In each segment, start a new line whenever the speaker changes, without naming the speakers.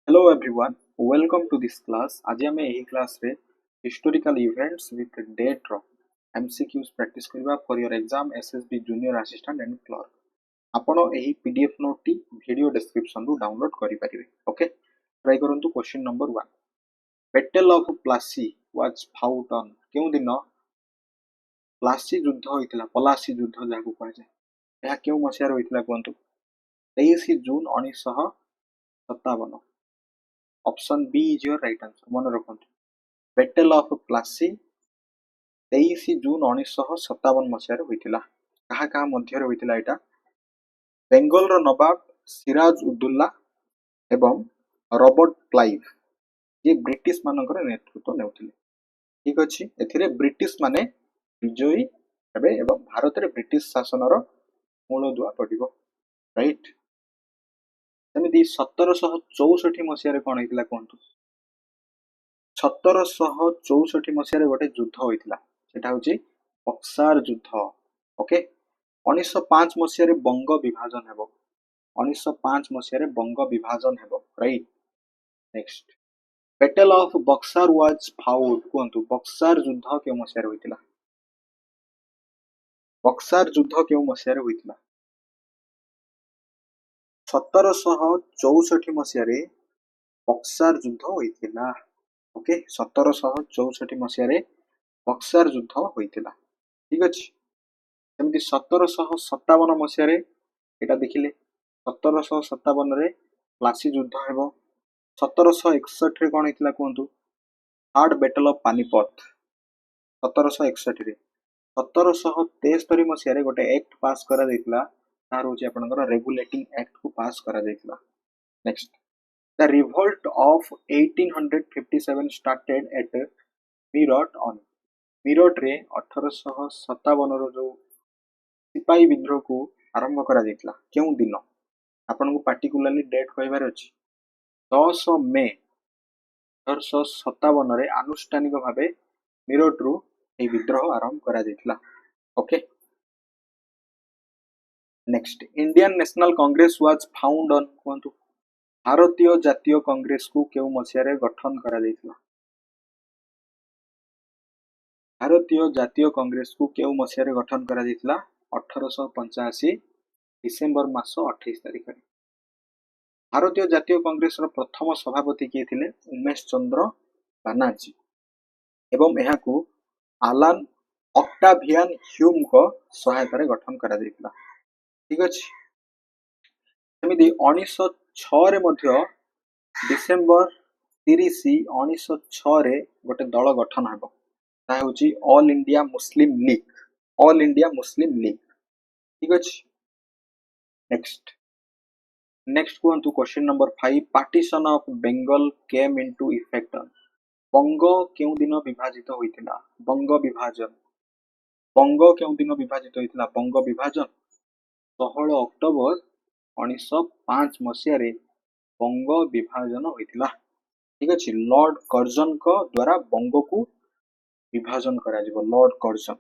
Hello everyone, welcome to this class. आज आम यही क्लास रे हिस्टोरिकल इवेंट्स विथ डेट रो एमसीक्यूज प्रैक्टिस करबा for your exam SSB junior assistant and clerk. आपण एही पीडीएफ नोट टी वीडियो डिस्क्रिप्शन रु डाउनलोड करि परिबे. ओके, ट्राई करंतु. Question number 1. Battle of Plassey was fought on. केउ दिन प्लासी युद्ध होइतिला, पलासी युद्ध जाकु कहै छै. एहा केउ मसिया रे होइतिला कोंतु? 23 June 1957. Option B is your right answer. मन रखंतु. बैटल ऑफ प्लासी 23 जून 1957 मसिया रे होइतिला. कहा कहा मध्य रे होइतिला एटा? बेंगल रो नवाब सिराज उद्दौला एवं रॉबर्ट क्लाइव ये ब्रिटिश मानकर नेतृत्व नेउथिले. ठीक अछि. एथिरे ब्रिटिश माने विजयी हेबे एवं भारत रे ब्रिटिश शासन रो मूलदुआ पडिबो. राइट. सेमिति 1764 मसिया रे कोन हेतिला कोंतु? 1764 मसिया रे गोटे युद्ध होइतिला. सेटा होची बक्सार युद्ध. ओके. 1905 मसिया रे बंग विभाजन हेबो. 1905 मसिया रे बंग विभाजन हेबो. Right. Next. Battle of Buxar was fought. कोंतु बक्सार युद्ध के मसिया रे होइतिला? बक्सार युद्ध के मसिया रे होइतिला? 1764 मसिया रे बक्सार युद्ध होइतिला. ओके. 1764 मसिया रे बक्सार युद्ध होइतिला. ठीक अछि. सेमति 1757 मसिया रे एटा देखिले 1757 रे प्लासी युद्ध हेबो. 1761 रे कोन हेतिला कोंतु? Third battle of Panipat. 1761 रे. 1773 मसिया रे गोटे एक्ट पास करा दैतिला. तार होची आपनकर रेगुलेटिंग एक्ट को पास करा दैतिला. Next. The revolt of 1857 started at Meerut on. Meerut रे 1857 रो जो सिपाही विद्रोह को आरंभ करा दैतिला केउ दिन? आपनको पार्टिकुलरली डेट कहबार अछि. 10 मे 1857 रे आनुष्ठानिक भाबे मीरठ रु ए विद्रोह आरंभ करा दैतिला. Okay. Next. Indian National Congress was found on. कोंतु भारतीय जातीय कांग्रेस को केउ मसिया रे गठन करा दैतिला? भारतीय जातीय कांग्रेस को केउ मसिया रे गठन करा दैतिला? 1885 डिसेंबर मास 28 तारिख रे. भारतीय जातीय कांग्रेस रो प्रथम सभापति किए थिले? उमेश चंद्र बानर्जी एवं एहा को आलान ऑक्टावियन ह्यूम को सहायता रे गठन करा दैतिला. ठीक अछि. सेमिति 1906 रे मध्य डिसेंबर 30 1906 रे गोटे दल गठन हेबो. ता होची All India Muslim League. All India Muslim League. ठीक अछि. नेक्स्ट. नेक्स्ट कोंतु question number 5. Partition of Bengal came into effect on. बंग केउ दिन विभाजित होइतिला? बंग विभाजन. बंग केउ दिन विभाजित होइतिला? बंग विभाजन 16 अक्टोबर 1905 मसिया रे बंग विभाजन होइतिला. ठीक अछि. लॉर्ड कर्जन को द्वारा बंग को विभाजन करा जिवो. Lord Curzon.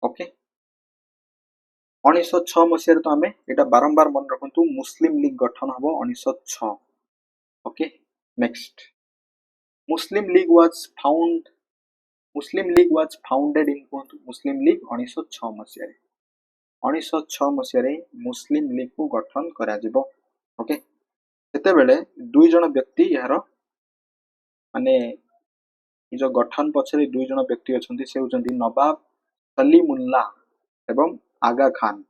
ओके. 1906 मसिया रे तो हमें एटा बारंबार मन रखंतु मुस्लिम लीग गठन हबो 1906. Okay. Next. Muslim league was found. Muslim league was founded in. Muslim league 1906 मसिया रे. 1906 मसिया रे मुस्लिम लीग को गठन करा जिवो. ओके. सेते बेले दुई जण व्यक्ति यार माने जो गठन पछरे दुई जण व्यक्ति अछंती. से होचंती नवाब सलीमुल्लाह एवं आगा खान.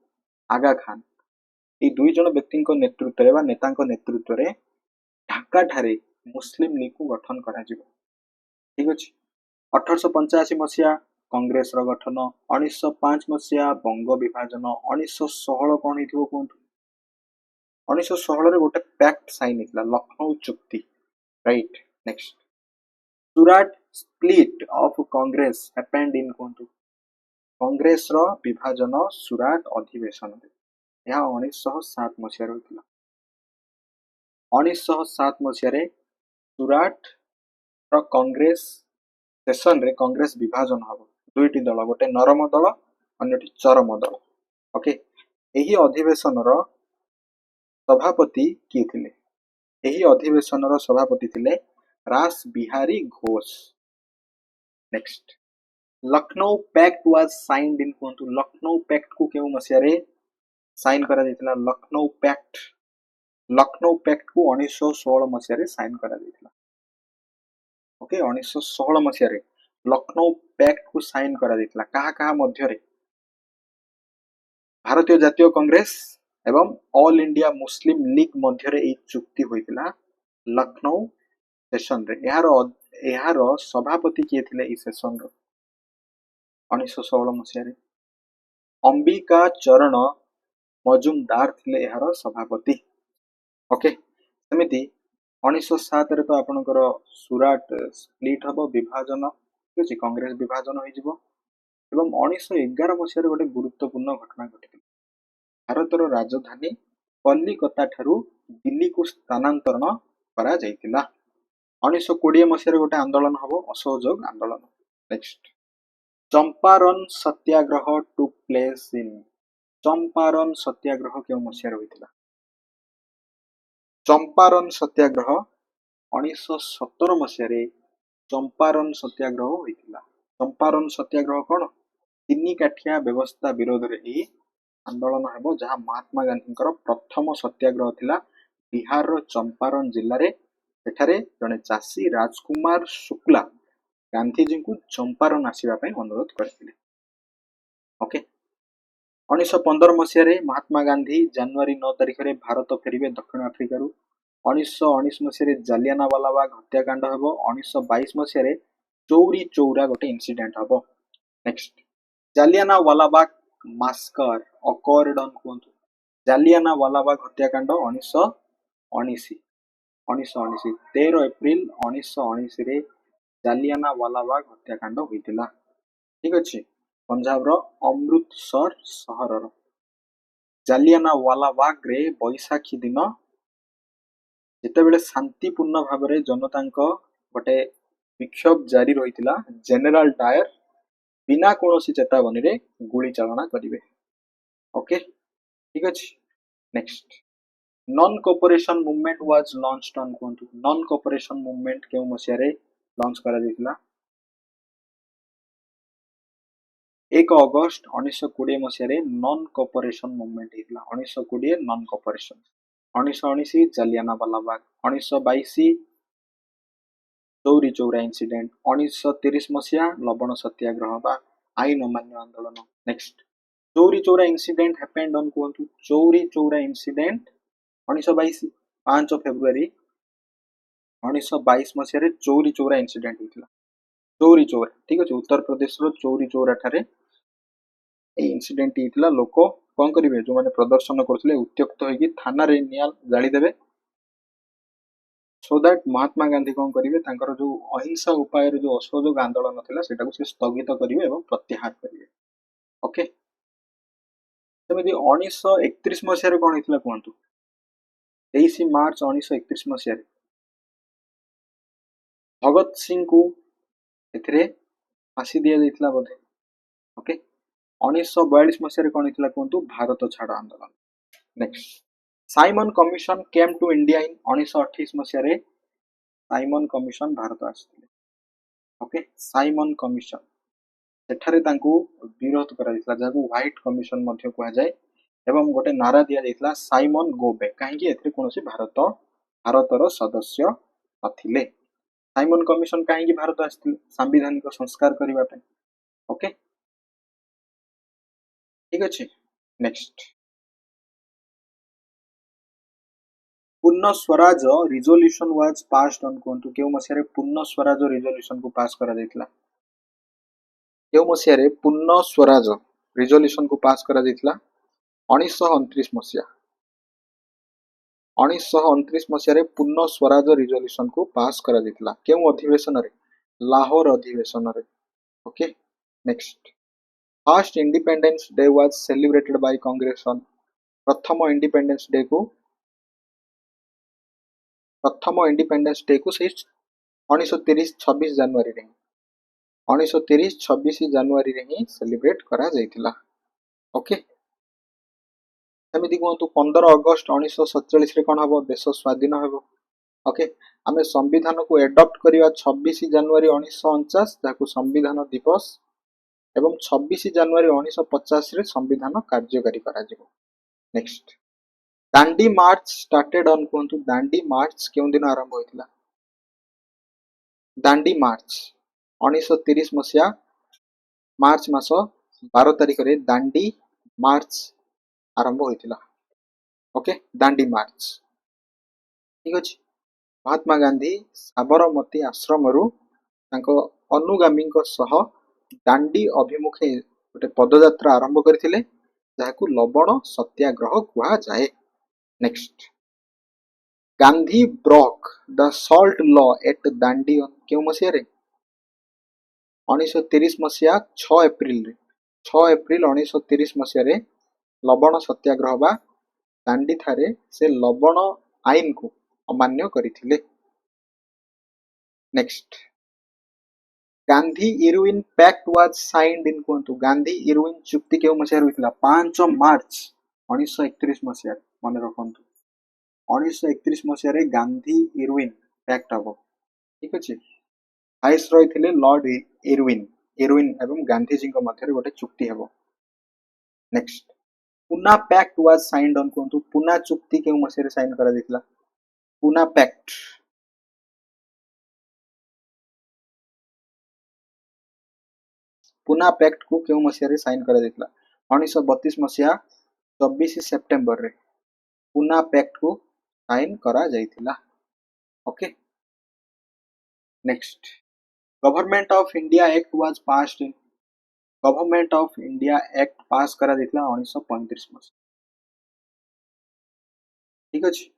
आगा खान ए दुई जण व्यक्ति को नेतृत्व रे बा नेता को नेतृत्व रे ढाका ठारे मुस्लिम लीग को गठन करा जिवो. ठीक अछि. 1885 मसिया कांग्रेस रो गठन. 1905 मसिया बंग विभाजन. 1916 कोन हिथिबो कोंतु? 1916 रे गोटे पैक्ट साइन हितला, लखनऊ चुक्ति. Right. Next. Surat split of Congress happened in. कोंतु कांग्रेस रो विभाजन सुराट अधिवेशन रे. यह 1907 मसिया रे होइतिला. 1907 मसिया रे सुराट रो कांग्रेस सेशन रे कांग्रेस विभाजन हबो. दुईटी दल, गोटे नरम दल अन्यटी चरम दल. ओके. एही अधिवेशन रो सभापति किए थिले? ଏହି ଅଧିବେଶନର ସଭାପତି ଥିଲେ Ras Bihari Ghosh. Next, Lucknow pact was signed in କୁହନ୍ତୁ। ଲକ୍ଷ୍ନୌ ପ୍ୟାକ୍ଟ କୁ କେଉଁ ମସିହାରେ ସାଇନ୍ କରାଯାଇଥିଲା? ଲକ୍ଷ୍ନୌ ପ୍ୟାକ୍ଟ କୁ 1916 ମସିହାରେ ସାଇନ୍ କରାଯାଇଥିଲା। ଓକେ, 1916 ମସିହାରେ ଲକ୍ଷ୍ନୌ ପ୍ୟାକ୍ଟ କୁ ସାଇନ୍ କରାଯାଇଥିଲା। କାହା କାହା ମଧ୍ୟରେ? ଭାରତୀୟ ଜାତୀୟ କଂଗ୍ରେସ ଏବଂ ଅଲ୍ ଇଣ୍ଡିଆ ମୁସଲିମ ଲିଗ ମଧ୍ୟରେ ଏହି ଚୁକ୍ତି ହୋଇଥିଲା ଲକ୍ଷ୍ନୌ ସେସନରେ। ଏହାର ସଭାପତି କିଏ ଥିଲେ ଏହି ସେସନର? 1916 ମସିହାରେ ଅମ୍ବିକା ଚରଣ ମଜୁମଦାର ଥିଲେ ଏହାର ସଭାପତି। ଓକେ, ସେମିତି 1907 ରେ ତ ଆପଣଙ୍କର ସୁରାଟ ସ୍ପ୍ଲିଟ ହବ, ବିଭାଜନ, ଠିକ ଅଛି, କଂଗ୍ରେସ ବିଭାଜନ ହୋଇଯିବ। ଏବଂ 1911 ମସିହାରେ ଗୋଟେ ଗୁରୁତ୍ୱପୂର୍ଣ୍ଣ ଘଟଣା ଘଟିଥିଲା। ଭାରତର ରାଜଧାନୀ କଲିକତା ଠାରୁ ଦିଲ୍ଲୀକୁ ସ୍ଥାନାନ୍ତରଣ କରାଯାଇଥିଲା। 1920 ମସିହାରେ ଗୋଟେ ଆନ୍ଦୋଳନ ହବ, ଅସହଯୋଗ ଆନ୍ଦୋଳନ। Next, Champaran satyagraha took place in. Champaran satyagraha କେଉଁ ମସିହାରେ ହୋଇଥିଲା? ଚମ୍ପାରନ ସତ୍ୟାଗ୍ରହ 1917 ମସିହାରେ ଚମ୍ପାରନ ସତ୍ୟାଗ୍ରହ ହୋଇଥିଲା। ଚମ୍ପାରନ ସତ୍ୟାଗ୍ରହ କଣ? ତିନି କାଠିଆ ବ୍ୟବସ୍ଥା ବିରୋଧରେ ଏହି ଆନ୍ଦୋଳନ ହେବ, ଯାହା ମହାତ୍ମା ଗାନ୍ଧୀଙ୍କର ପ୍ରଥମ ସତ୍ୟାଗ୍ରହ ଥିଲା ବିହାରର ଚମ୍ପାରନ ଜିଲ୍ଲାରେ। ସେଠାରେ ଜଣେ ଚାଷୀ ରାଜକୁମାର ଶୁକ୍ଲା ଗାନ୍ଧୀଜୀଙ୍କୁ ଚମ୍ପାରନ ଆସିବା ପାଇଁ ଅନୁରୋଧ କରିଥିଲେ। ଓକେ, 1915 ମସିହାରେ ମହାତ୍ମା ଗାନ୍ଧୀ ଜାନୁଆରୀ 9 ତାରିଖରେ ଭାରତ ଫେରିବେ ଦକ୍ଷିଣ ଆଫ୍ରିକାରୁ। 1919 ମସିହାରେ ଜାଲିଆନାୱାଲାବାଗ ହତ୍ୟାକାଣ୍ଡ ହେବ। 1922 ମସିହାରେ ଚୌରୀ ଚୌରା ଗୋଟେ ଇନସିଡେଣ୍ଟ ହେବ। ନେକ୍ସଟ, ଜାଲିଆନାୱାଲାବାଗ ମାସ୍କର ଅକର୍ଡ ଅନ୍ କୁହନ୍ତୁ। ଜାଲିଆନାୱାଲାବାଗ ହତ୍ୟାକାଣ୍ଡ 1919 13 ଏପ୍ରିଲ 1919 ରେ ଜାଲିଆନାୱାଲାବାଗ ହତ୍ୟାକାଣ୍ଡ ହୋଇଥିଲା। ଠିକ ଅଛି, ପଞ୍ଜାବର ଅମୃତସର ସହରର ଜାଲିଆନାୱାଲାବାଗରେ ବୈଶାଖୀ ଦିନ ଯେତେବେଳେ ଶାନ୍ତିପୂର୍ଣ୍ଣ ଭାବରେ ଜନତାଙ୍କ ଗୋଟେ ବିକ୍ଷୋଭ ଜାରି ରହିଥିଲା, ଜେନେରାଲ ଡାୟର ବିନା କୌଣସି ଚେତାବନୀରେ ଗୁଳି ଚାଳନା କରିବେ। ଓକେ, ଠିକ ଅଛି। Next, non cooperation movement was launched on କୁହନ୍ତୁ। ନନ୍ କୋପରେସନ ମୁଭମେଣ୍ଟ କେଉଁ ମସିହାରେ ଲଞ୍ଚ କରାଯାଇଥିଲା? 1 ଅଗଷ୍ଟ 1920 ମସିହାରେ ନନ୍ କୋପରେସନ ମୁଭମେଣ୍ଟ ହେଇଥିଲା। 1920 non cooperation. 1919 Jallianwala Bagh. 1922 Chauri Chaura incident. 1930 ମସିହା ଲବଣ ସତ୍ୟାଗ୍ରହ ବା ଆଇନ ଅମାନ୍ୟ ଆନ୍ଦୋଳନ। Next, Chauri Chaura incident happened on କୁହନ୍ତୁ। ଚୌରୀ ଚୌରା ଇନସିଡେଣ୍ଟ 1922 5 ଫେବୃଆରୀ 1922 ମସିହାରେ ଚୌରୀ ଚୌରା ଇନସିଡେଣ୍ଟ ହେଇଥିଲା। ଚୌରୀ ଚୌରା, ଠିକ ଅଛି, ଉତ୍ତରପ୍ରଦେଶର ଚୌରୀ ଚୌରା ଠାରେ এই ଇନସିଡେଣ୍ଟ ହେଇଥିଲା। ଲୋକ କଣ କରିବେ? ଯୋଉମାନେ ପ୍ରଦର୍ଶନ କରୁଥିଲେ ଉତ୍ତ୍ୟକ୍ତ ହେଇକି ଥାନାରେ ନିଆଁ ଜାଳିଦେବେ, ସୋ ଦ୍ୟାଟ ମହାତ୍ମା ଗାନ୍ଧୀ କଣ କରିବେ? ତାଙ୍କର ଯୋଉ ଅହିଂସା ଉପାୟରେ ଯୋଉ ଅସହଯୋଗ ଆନ୍ଦୋଳନ ଥିଲା ସେଟାକୁ ସେ ସ୍ଥଗିତ କରିବେ ଏବଂ ପ୍ରତ୍ୟାହାର କରିବେ। ଓକେ, ସେମିତି 1931 ମସିହାରେ କଣ ହେଇଥିଲା କୁହନ୍ତୁ। 23 ମାର୍ଚ୍ଚ 1931 ମସିହାରେ ଭଗତ ସିଂଙ୍କୁ ଏଥିରେ ଫାଶୀ ଦିଆଯାଇଥିଲା ବୋଧେ। ଓକେ, 1942 ମସିହାରେ କଣ ହେଇଥିଲା କୁହନ୍ତୁ। ଭାରତ ଛାଡ ଆନ୍ଦୋଳନ। ନେକ୍ସଟ, ସାଇମନ କମିଶନ କେମ୍ ଟୁ ଇଣ୍ଡିଆ ଇନ୍ 1928 ମସିହାରେ ସାଇମନ କମିଶନ ଭାରତ ଆସିଥିଲେ। ଓକେ, ସାଇମନ କମିଶନ ସେଠାରେ ତାଙ୍କୁ ବିରୋଧ କରାଯାଇଥିଲା, ଯାହାକୁ ହ୍ୱାଇଟ କମିଶନ ମଧ୍ୟ କୁହାଯାଏ। ଏବଂ ଗୋଟେ ନାରା ଦିଆଯାଇଥିଲା ସାଇମନ ଗୋ ବ୍ୟାକ୍। କାହିଁକି? ଏଥିରେ କୌଣସି ଭାରତର ସଦସ୍ୟ ନଥିଲେ। ସାଇମନ କମିଶନ କାହିଁକି ଭାରତ ଆସିଥିଲେ? ସାମ୍ବିଧାନିକ ସଂସ୍କାର କରିବା ପାଇଁ। ଓକେ, ଠିକ ଅଛି। ନେକ୍ସଟ, ପୂର୍ଣ୍ଣ Swaraj resolution was passed on କୁହନ୍ତୁ। କେଉଁ ମସିହାରେ ପୂର୍ଣ୍ଣ ସ୍ୱରାଜ ରିଜୋଲ୍ୟୁସନକୁ ପାସ୍ କରାଯାଇଥିଲା? କେଉଁ ମସିହାରେ ପୂର୍ଣ୍ଣ ସ୍ୱରାଜ ରିଜୋଲ୍ୟୁସନକୁ ପାସ୍ କରାଯାଇଥିଲା? 1929 ମସିହା। 1929 ମସିହାରେ ପୂର୍ଣ୍ଣ ସ୍ୱରାଜ ରିଜୋଲ୍ୟୁସନକୁ ପାସ୍ କରାଯାଇଥିଲା। କେଉଁ ଅଧିବେଶନରେ? ଲାହୋର ଅଧିବେଶନରେ। Okay, next, first independence day was celebrated by Congress on. ପ୍ରଥମ ଇଣ୍ଡିପେଣ୍ଡେନ୍ସ ଡେ କୁ ସେଇ 1930 26 ଜାନୁଆରୀରେ 26 ଜାନୁଆରୀରେ ହିଁ ସେଲିବ୍ରେଟ କରାଯାଇଥିଲା। ଓକେ, ସେମିତି କୁହନ୍ତୁ 15 ଅଗଷ୍ଟ 1947 ରେ କଣ ହବ? ଦେଶ ସ୍ୱାଧୀନ ହେବ। ओके आमे संविधान को एडॉप्ट करिवा 26 जनवरी 1949 जाकू संविधान दिवस एवं 26 जनवरी 1950 रे संविधान कार्यकारी करा जिवो next Dandi march started on कोंतु दांडी मार्च केउ दिन आरंभ होइतिला दांडी मार्च 1930 मसिया मार्च मास 12 तारिख रे दांडी मार्च आरंभ होइतिला ओके दांडी मार्च ठीक अछि महात्मा गांधी साबरमती आश्रमरू तांको अनुगामीଙ୍କ सह दांडी अभिमुखे गोटे पदयात्रा आरंभ करथिले जाहाकू लवण सत्याग्रह कुहा जाए next Gandhi broke the salt law at Dandi केउ मसिया रे 1930 मसिया 6 एप्रिल रे 6 एप्रिल 1930 मसिया रे लवण सत्याग्रह बा दांडी थारे से लवण आईन को अमान्य करिथिले next Gandhi Irwin pact was signed in कोंतु गांधी इरविन चुक्ति केउ मसिया होइतिला 5 मार्च 1931 मसिया मन रखंतु 1931 मसिया रे गांधी इरविन पैक्ट हबो ठीक अछि वाइस रॉय थिले लॉर्ड इरविन इरविन एवं गांधी जी को मध्य गोटे चुक्ति हेबो next Poona pact was signed on कोंतु पुना चुक्ति केउ मसिया रे साइन करा दितला पुना पैक्ट पुना पैक्ट को केउ मसिया रे साइन करा दितला 1932 मसिया 24 सेप्टेम्बर रे पुना पैक्ट को साइन करा जाइतिला okay next government of India act was passed in government of India act pass करा दितला 1935 मसिया ठीक अछि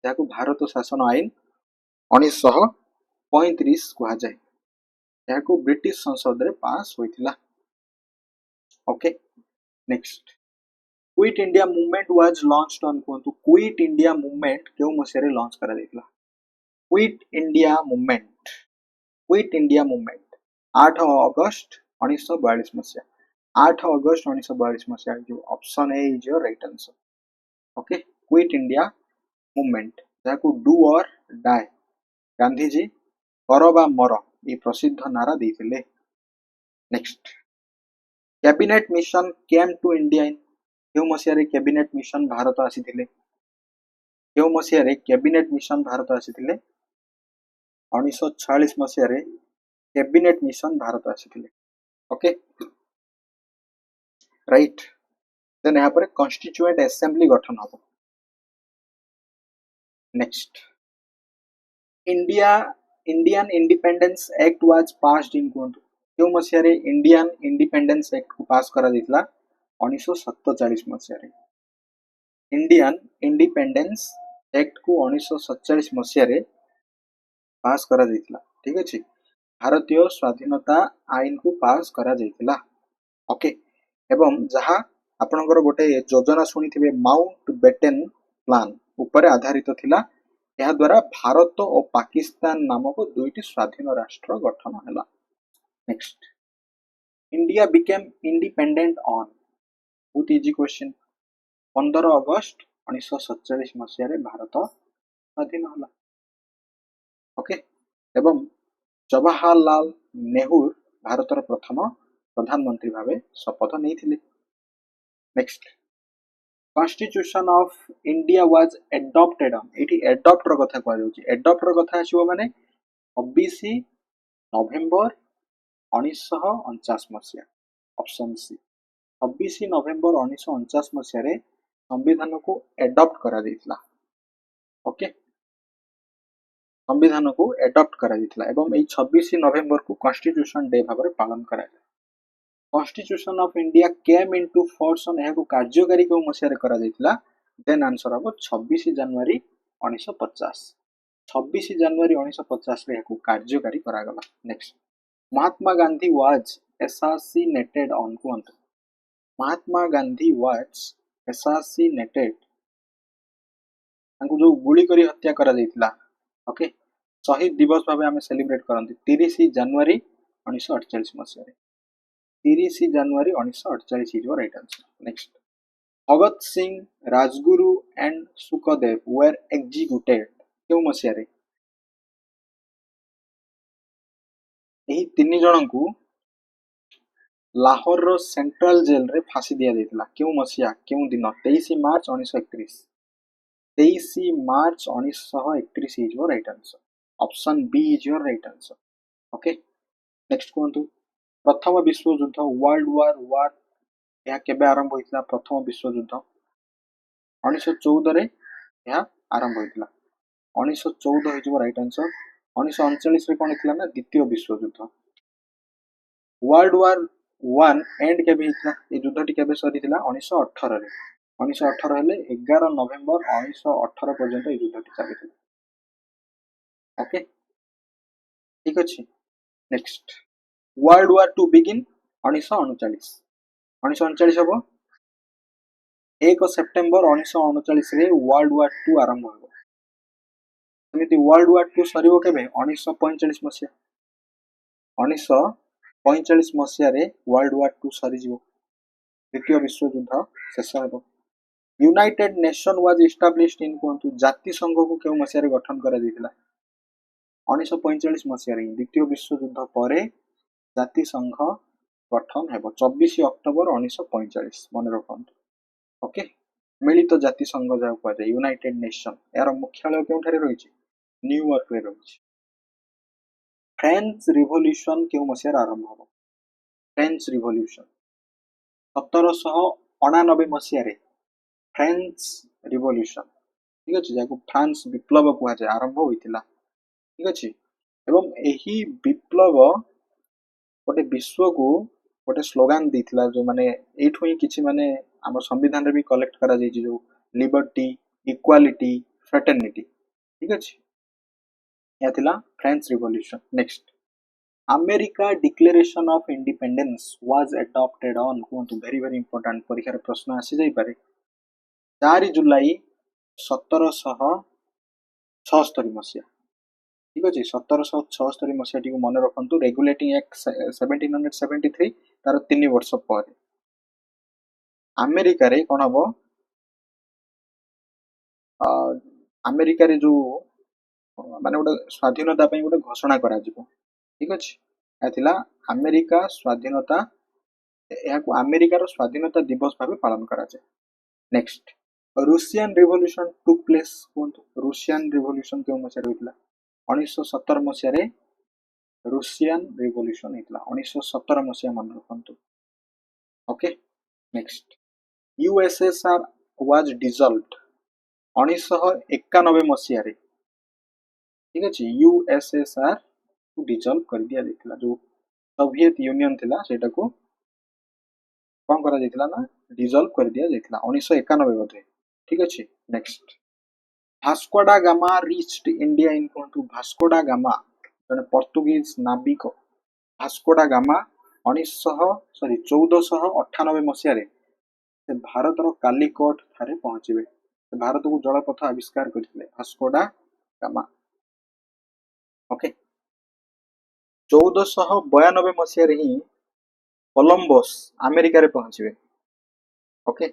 जाको भारत शासन आईन 1935 कुहा जाय याको ब्रिटिश संसद रे पास होइतिला okay next quit India movement was launched on कोंतु क्विट इंडिया मूवमेंट केउ मसिया रे लॉन्च करा दितला क्विट इंडिया मूवमेंट 8 अगस्त 1942 मसिया 8 अगस्त 1942 मसिया जो option A is your right answer okay quit India movement जाको do or die Gandhi ji कर बा मर ये प्रसिद्ध नारा देइथिले next cabinet mission came to India in केउ मसिया रे कैबिनेट मिशन भारत आसीथिले केउ मसिया रे कैबिनेट मिशन भारत आसीथिले 1946 मसिया रे कैबिनेट मिशन भारत आसीथिले ओके राइट देन यहाँ पर कॉन्स्टिट्यूएंट असेंबली गठन हबो next Indian independence act was passed in कोंतु केउ मसिया रे इंडियन इंडिपेंडेंस एक्ट को पास करा दितला 1947 मसिया रे इंडियन इंडिपेंडेंस एक्ट को 1947 मसिया रे पास करा दितला ठीक अछि भारतीय स्वाधीनता आईन को पास करा जाइतिला ओके एवं जहा आपनकर गोटे योजना सुनिथिबे माउंट बेटन प्लान ऊपर आधारित थिला यह द्वारा भारत और पाकिस्तान नामक दुईटी स्वाधीन राष्ट्र गठन हैला next India became independent on बहुत इजी क्वेश्चन 15 अगस्त 1947 मसिया रे भारत स्वाधीन होला ओके एवं जवाहरलाल नेहरू भारतर प्रथम प्रधानमंत्री भावे शपथ नहीं next constitution of India was adopted on एटी एडॉप्ट रो कथा कह जाउची एडॉप्ट रो कथा आछिबो माने 26 नवेम्बर 1949 मसिया ऑप्शन सी 26 नवेम्बर 1949 मसिया रे संविधान को एडॉप्ट करा दितला ओके संविधान को एडॉप्ट करा दितला एवं ए 26 नवेम्बर को कॉन्स्टिट्यूशन डे भाबरे पालन करा constitution of India came into force on एहा को कार्यकारी को मसिया रे करा दितला देन आंसर हबो 26 जनवरी 1950 26 जनवरी 1950 रे एहा को कार्यकारी करा गला next Mahatma Gandhi was assassinated on कोंत महात्मा गांधी वाज assassinated तांको जो गुली करी हत्या करा दितला ओके शहीद दिवस भाबे हमें सेलिब्रेट करंती 30 जनवरी 1948 मसिया रे 30 जनवरी 1948 is your right answer next Bhagat Singh Rajguru and Sukhdev were executed କେଉଁ ମସିହାରେ? ଏହି ତିନି ଜଣଙ୍କୁ ଲାହୋରର ସେଣ୍ଟ୍ରାଲ ଜେଲରେ ଫାଶୀ ଦିଆଯାଇଥିଲା। କେଉଁ ମସିହା କେଉଁ ଦିନ? 23 March 1931। 23 March 1931 is your right answer. Option B is your right answer. Okay, next କୁହନ୍ତୁ। ପ୍ରଥମ ବିଶ୍ୱଯୁଦ୍ଧ ୱାର୍ଲଡ ୱାର ଏହା କେବେ ଆରମ୍ଭ ହୋଇଥିଲା? ପ୍ରଥମ ବିଶ୍ୱଯୁଦ୍ଧ 1914ରେ ଏହା ଆରମ୍ଭ ହୋଇଥିଲା। 1914 ହେଇଯିବ ରାଇଟ୍ ଆନ୍ସର। 1939ରେ କଣ ହେଇଥିଲା ନା ଦ୍ୱିତୀୟ ବିଶ୍ୱଯୁଦ୍ଧ। ୱାର୍ଲଡ ୱାର 1 ଏଣ୍ଡ କେବେ ହେଇଥିଲା? এই ଯୁଦ୍ଧଟି କେବେ ସରିଥିଲା? 1918ରେ। 1918 ହେଲେ 11 ନଭେମ୍ବର 1918 ପର୍ଯ୍ୟନ୍ତ এই ଯୁଦ୍ଧଟି ଚାଲିଥିଲା। ଓକେ, ଠିକ ଅଛି। Next, world war 2 begin 1939। 1939 ହବ 1 ସେପ୍ଟେମ୍ବର 1939ରେ ୱାର୍ଲଡ ୱାର 2 ଆରମ୍ଭ ହେବ। ସେମିତି ୱାର୍ଲଡ ୱାର 2 ସରିବ କେବେ? 1945 ମସିହା। 1945 ମସିହାରେ ୱାର୍ଲଡ ୱାର 2 ସରିଯିବ। ଦ୍ୱିତୀୟ ବିଶ୍ୱଯୁଦ୍ଧ ଶେଷ ହେବ। ୟୁନାଇଟେଡ୍ ନେସନ୍ ୱାଜ ଇଷ୍ଟାବ୍ଲିଶ୍ଡ ଇନ୍ କୁହନ୍ତୁ। ଜାତିସଂଘକୁ କେଉଁ ମସିହାରେ ଗଠନ କରାଯାଇଥିଲା? 1945 ମସିହାରେ। ଦ୍ୱିତୀୟ ବିଶ୍ୱଯୁଦ୍ଧ ପରେ ଜାତିସଂଘ ଗଠନ ହେବ 24 ଅକ୍ଟୋବର 1945। ମନେ ରଖନ୍ତୁ। ଓକେ, ମିଳିତ ଜାତିସଂଘ ଯାହାକୁ କୁହାଯାଏ ୟୁନାଇଟେଡ୍ ନେସନ୍। ଏହାର ମୁଖ୍ୟାଳୟ କେଉଁଠାରେ ରହିଛି? ନ୍ୟୁୟର୍କରେ ରହିଛି। ଫ୍ରେଞ୍ଚ ରିଭଲ୍ୟୁସନ କେଉଁ ମସିହାରେ ଆରମ୍ଭ ହେବ? ଫ୍ରେଞ୍ଚ ରିଭଲ୍ୟୁସନ 1789 ମସିହାରେ ଫ୍ରେଞ୍ଚ ରିଭଲ୍ୟୁସନ, ଠିକ ଅଛି, ଯାହାକୁ ଫ୍ରାନ୍ସ ବିପ୍ଳବ କୁହାଯାଏ, ଆରମ୍ଭ ହୋଇଥିଲା। ଠିକ ଅଛି, ଏବଂ ଏହି ବିପ୍ଳବ ଗୋଟେ ବିଶ୍ୱକୁ ଗୋଟେ ସ୍ଲୋଗାନ ଦେଇଥିଲା, ଯୋଉମାନେ ଏଇଠୁ ହିଁ କିଛି ମାନେ ଆମ ସମ୍ବିଧାନରେ ବି କଲେକ୍ଟ କରାଯାଇଛି, ଯୋଉ ଲିବର୍ଟି, ଇକ୍ୱାଲିଟି, ଫ୍ରେଟର୍ନିଟି। ଠିକ ଅଛି, ଏହା ଥିଲା French revolution. Next, America declaration of independence was adopted on କୁହନ୍ତୁ। ଭେରି ଭେରି ଇମ୍ପୋର୍ଟାଣ୍ଟ, ପରୀକ୍ଷାରେ ପ୍ରଶ୍ନ ଆସିଯାଇପାରେ। 4 ଜୁଲାଇ 1776 ମସିହା। ଠିକ ଅଛି, 1776 ମସିହାଟିକୁ ମନେ ରଖନ୍ତୁ। ରେଗୁଲେଟିଂ ଆକ୍ଟ 1773 ତାର 3 ବର୍ଷ ପରେ ଆମେରିକାରେ କଣ ହବ? ଆମେରିକାରେ ଯୋଉ ମାନେ ଗୋଟେ ସ୍ୱାଧୀନତା ପାଇଁ ଗୋଟେ ଘୋଷଣା କରାଯିବ। ଠିକ ଅଛି, ଏହା ଥିଲା ଆମେରିକା ସ୍ୱାଧୀନତା, ଏହାକୁ ଆମେରିକାର ସ୍ୱାଧୀନତା ଦିବସ ଭାବେ ପାଳନ କରାଯାଏ। ନେକ୍ସଟ, ରୁଷିଆନ ରିଭଲ୍ୟୁସନ ଟୁକ୍ ପ୍ଲେସ୍ କୁହନ୍ତୁ। ରୁଷିଆନ ରିଭଲ୍ୟୁସନ କେଉଁ ମସିହାରେ ହୋଇଥିଲା? 1917 ମସିହାରେ ରୁଷିଆନ ରିଭଲ୍ୟୁସନ ହେଇଥିଲା। 1917 ମସିହା ମନେ ରଖନ୍ତୁ। ଓକେ, ନେକ୍ସଟ, ୟୁଏସଏସଆର ୱାଜ ଡିଜଲ୍ଭଡ 1991 ମସିହାରେ। ଠିକ ଅଛି, ୟୁଏସଏସଆର କୁ ଡିଜଲ୍ଭ କରିଦିଆଯାଇଥିଲା। ଯୋଉ ସୋଭିଏତ ୟୁନିୟନ ଥିଲା ସେଇଟାକୁ କଣ କରାଯାଇଥିଲା ନା ଡିଜଲ୍ଭ କରିଦିଆଯାଇଥିଲା 1991 ବୋଧେ। ଠିକ ଅଛି, next, Vasco da Gama reached India in କୁହନ୍ତୁ। ଭାସ୍କୋଡା ଗାମା ଜଣେ ପର୍ତ୍ତୁଗୀଜ ନାବିକ। ଭାସ୍କୋଡା ଗାମା 1498 ମସିହାରେ ସେ ଭାରତର କାଲିକଟ ଠାରେ ପହଞ୍ଚିବେ। ସେ ଭାରତକୁ ଜଳପଥ ଆବିଷ୍କାର କରିଥିଲେ ଭାସ୍କୋଡା ଗାମା। ଓକେ, 1492 ମସିହାରେ ହିଁ କଲମ୍ବସ ଆମେରିକାରେ ପହଞ୍ଚିବେ। ଓକେ,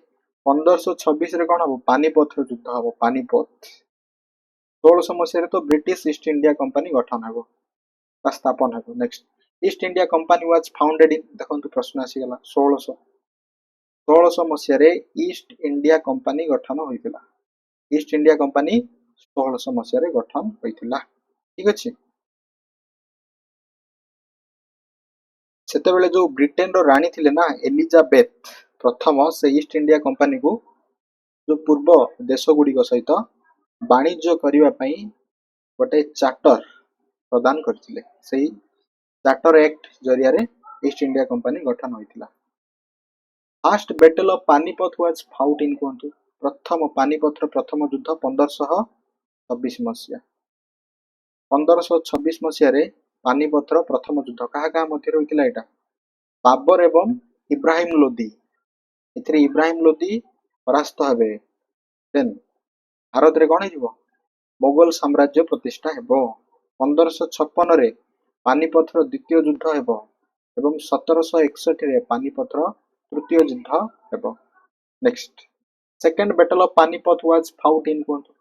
1526ରେ କଣ ହବ? ପାନିପଥର ଯୁଦ୍ଧ ହବ, ପାନିପଥ। 1600 ମସିହାରେ ତ ବ୍ରିଟିଶ ଇଷ୍ଟ ଇଣ୍ଡିଆ କମ୍ପାନୀ ଗଠନ ହେବ ବା ସ୍ଥାପନ ହେବ। Next, East India Company was founded in ଦେଖନ୍ତୁ, ପ୍ରଶ୍ନ ଆସିଗଲା 1600 ମସିହାରେ ଇଷ୍ଟ ଇଣ୍ଡିଆ କମ୍ପାନୀ ଗଠନ ହୋଇଥିଲା। ଇଷ୍ଟ ଇଣ୍ଡିଆ କମ୍ପାନୀ 1600 ମସିହାରେ ଗଠନ ହୋଇଥିଲା। ଠିକ ଅଛି, ସେତେବେଳେ ଯୋଉ ବ୍ରିଟେନର ରାଣୀ ଥିଲେ ନା ଏଲିଜାବେଥ ପ୍ରଥମ, ସେ ଇଷ୍ଟ ଇଣ୍ଡିଆ କମ୍ପାନୀକୁ ଯୋଉ ପୂର୍ବ ଦେଶ ଗୁଡିକ ସହିତ ବାଣିଜ୍ୟ କରିବା ପାଇଁ ଗୋଟେ ଚାର୍ଟର ପ୍ରଦାନ କରିଥିଲେ। ସେଇ ଚାର୍ଟର ଆକ୍ଟ ଜରିଆରେ ଇଷ୍ଟ ଇଣ୍ଡିଆ କମ୍ପାନୀ ଗଠନ ହୋଇଥିଲା। First battle of Panipat was fought in କୁହନ୍ତୁ। ପ୍ରଥମ ପାନିପଥର ପ୍ରଥମ ଯୁଦ୍ଧ 1526 ମସିହା। 1526 ମସିହାରେ ପାନିପଥର ପ୍ରଥମ ଯୁଦ୍ଧ କାହା କାହା ମଧ୍ୟରେ ହୋଇଥିଲା? ଏଇଟା ବାବର ଏବଂ ଇବ୍ରାହିମ ଲୋଦି। ଏଥିରେ ଇବ୍ରାହିମ ଲୋଦି ପରାସ୍ତ ହେବେ। ଦେନ୍ ଭାରତରେ କଣ ହେଇଯିବ? ମୋଗଲ ସାମ୍ରାଜ୍ୟ ପ୍ରତିଷ୍ଠା ହେବ। 1556ରେ ପାନିପଥର ଦ୍ୱିତୀୟ ଯୁଦ୍ଧ ହେବ ଏବଂ 1761ରେ ପାନିପଥର ତୃତୀୟ ଯୁଦ୍ଧ ହେବ। Next, second battle of Panipat was fought in କୁହନ୍ତୁ।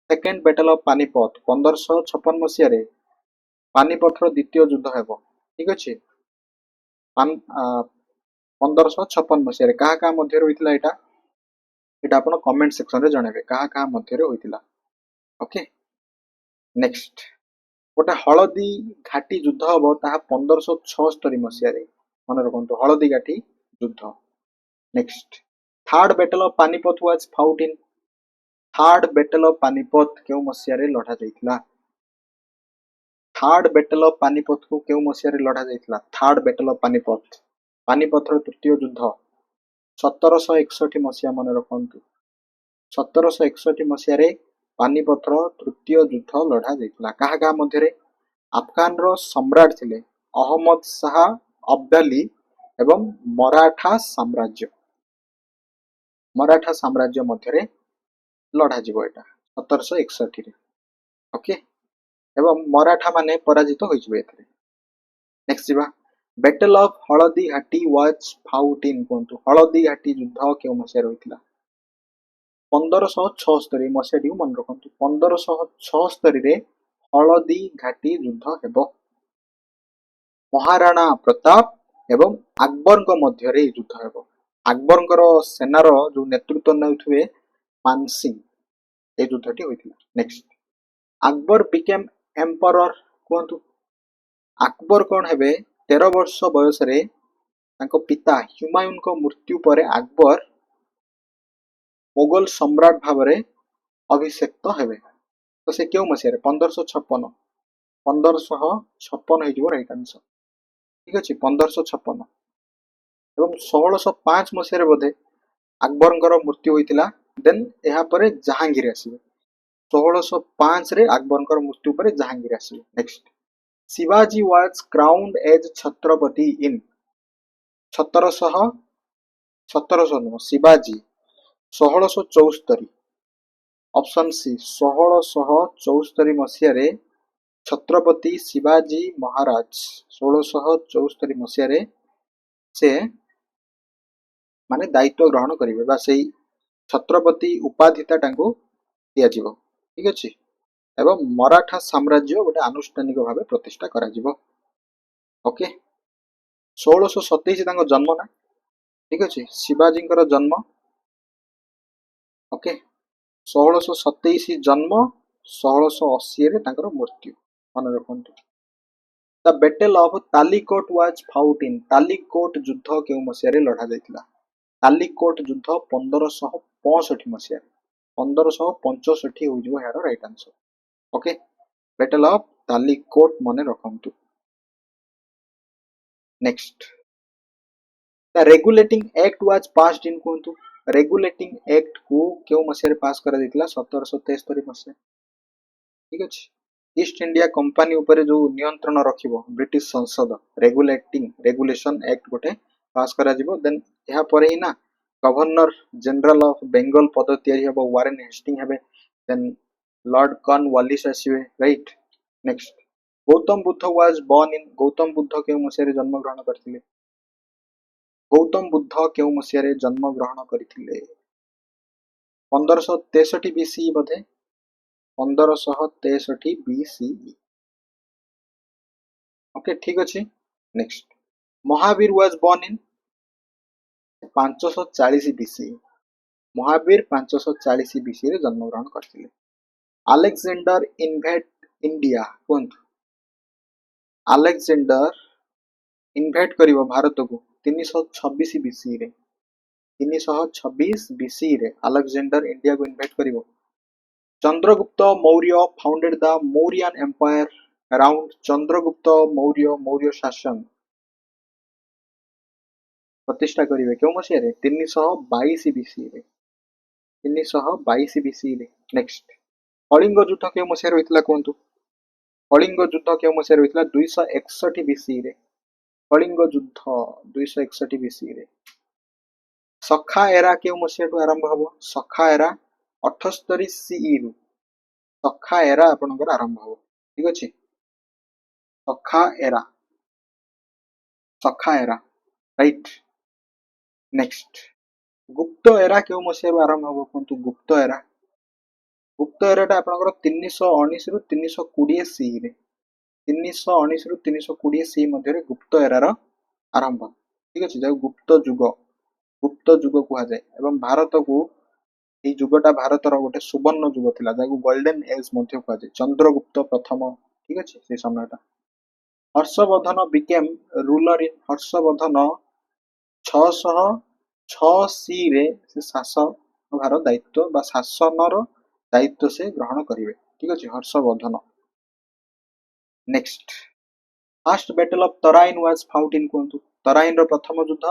सेकेंड बैटल ऑफ पानीपत 1556 मसीह पानीपतर द्वितीय युद्ध हेब ठीक अच्छे 1556 मसीह क्या मध्य होता है यहाँ आप कमेंट सेक्शन में जनइबे क्या मध्य होता ओके नेक्स्ट गोटे हलदी घाटी युद्ध हम ता 1576 मसीह मन रखु हलदी घाटी युद्ध next third battle of Panipat was fought in third battle of Panipat क्यों मसीह लड़ा जाइथिला थर्ड बैटल ऑफ पानीपत को क्यों मसीह लड़ा जाइथिला थर्ड बैटल ऑफ पानीपत पानीपतर तृतीय युद्ध 1761 मसीहा मन रखु 1761 मसीह पानीपतर तृतीय युद्ध लड़ा जाइथिला क्या मध्य अफगान रो सम्राट थिले अहमद शाह अब्दाली एवं मराठा साम्राज्य मध्य लड़ा जीव एटा 1761 ओके एवं मराठा माने पराजित हो जिवे एथरे नेक्स्ट जीवा बैटल ऑफ हलदी घाटी वाज फाउट इन कोंतु हलदी घाटी युद्ध केउ मसिया होइतिला 1576 मसिया मन रखंतु 1576 रे हलदी घाटी युद्ध हेबो महाराणा प्रताप एवं अकबर मध्य युद्ध हेबो अकबर सेनार जो नेतृत्व नेउथुवे मानसिंह ए युद्धटी होइतिला नेक्स्ट अकबर बिकेम एम्परर कहतु अकबर कौन हेबे 13 वर्ष बयस रे तांको पिता हुमायून को मृत्यु पर अकबर मुगल सम्राट भाव में अभिषेक्त हेबे तो से क्यों मसीह 1556 1556 राइट आंसर ठीक अच्छे 1556 एवं 1605 मसीह बोधे अकबर मृत्यु होइतिला देन यहाँ पर जहांगीर आसीबे 1605 रे अकबर मृत्यु पर जहांगीर आसीबे next Shivaji was crowned as Chhatrapati in 1700 no Shivaji 1674 option C 1674 मसीह छत्रपति शिवाजी महाराज 1674 मसीह से माने दायित्व ग्रहण करेंगे बा से छत्रपति उपाधिता दिया ठीक अच्छे एवं मराठा साम्राज्य गोटे आनुष्ठानिक भाव प्रतिष्ठा करा ओके 1627 जन्म ना ठीक अच्छे शिवाजी जन्म ओके 1627 जन्म 1680 रे मृत्यु मन रखु the battle of Talikota was fought in Talikota युद्ध क्यों मसीह लड़ा जाइतिला तालिकोट युद्ध 1565 मसीह 1565 हो यार right answer okay battle of Talikota मन रखु next the regulating act was passed in कहतु रेगुलेटिंग एक्ट को क्यों मसीह पास करा जाइतिला 1773 मसीह ठीक अच्छे ईस्ट इंडिया कंपनी ऊपर जो नियंत्रण रखिबो ब्रिटिश संसद रेगुलेशन एक्ट गोटे पास करा जिवो देन यहाँ पर ही ना गवर्नर जनरल ऑफ बेंगल पद तैयारी हेबो वारेन हेस्टिंग हेबे देन लॉर्ड कॉर्नवालिस आसीबे right next Gautam Buddha was born in Gautam Buddha केउ मसीह जन्म ग्रहण करथिले गौतम बुद्ध केउ मसीह जन्म ग्रहण करथिले 1563 बीसी बोधे 1563 बीसी ओके ठीक अच्छे next Mahavir was born in 540 BC Mahavir 540 BC रे जन्म ग्रहण करथिले अलेक्जेंडर इन्वेड इंडिया कहतु अलेक्जेंडर इन्वेड करिवो भारत को 326 बीसी रे 326 बीसी रे अलेक्जेंडर इंडिया को इन्वेड करिवो Chandragupta Maurya founded the Mauryan empire around Chandragupta Maurya शासन प्रतिष्ठा करिवे क्यों मसीह रे 322 बीसी रे 322 बीसी रे नेक्स्ट कलिंग युद्ध क्यों मसीह होइतिला कहतु कलिंग युद्ध क्यों मसीह होइतिला 261 बीसी रे कलिंग युद्ध 261 बीसी रे सखा एरा क्यों मसीह आरंभ हबो सखा एरा 78 सीई रु सखा एरा आपनकर आरंभ हबो ठीक अछि सखा एरा राइट नेक्स्ट गुप्त एरा क्यों मसीह आरंभ हबो कहतु गुप्त एरा गुप्त एराटा आपनकर 319 रु 320 सी रे 319 रु 320 सी मध्य गुप्त एरार आरंभ ठीक अछि जो गुप्त जुग कुहा जाय एवं भारत को এই যুগটা ভারতর গোটে সুবর্ণ যুগ ଥିଲା যাକୁ ଗୋଲ୍ଡେନ ଏଜ ମଧ୍ୟ କୁହାଯାଏ ଚନ୍ଦ୍ରଗୁପ୍ତ ପ୍ରଥମ ଠିକ ଅଛି ସେ ସମୟଟା ହର୍ଷବର୍ଦ୍ଧନ ବିକେମ୍ ରୁଲର ଇନ ହର୍ଷବର୍ଦ୍ଧନ 606 सी ରେ ସେ ଶାସନଭାର ଦାୟିତ୍ୱ ବା ଶାସନର ଦାୟିତ୍ୱ ସେ ଗ୍ରହଣ କରିବେ ଠିକ ଅଛି Harshavardhan next first battle of Tarain was fought in କୁହନ୍ତୁ ତରାଇନର ପ୍ରଥମ ଯୁଦ୍ଧ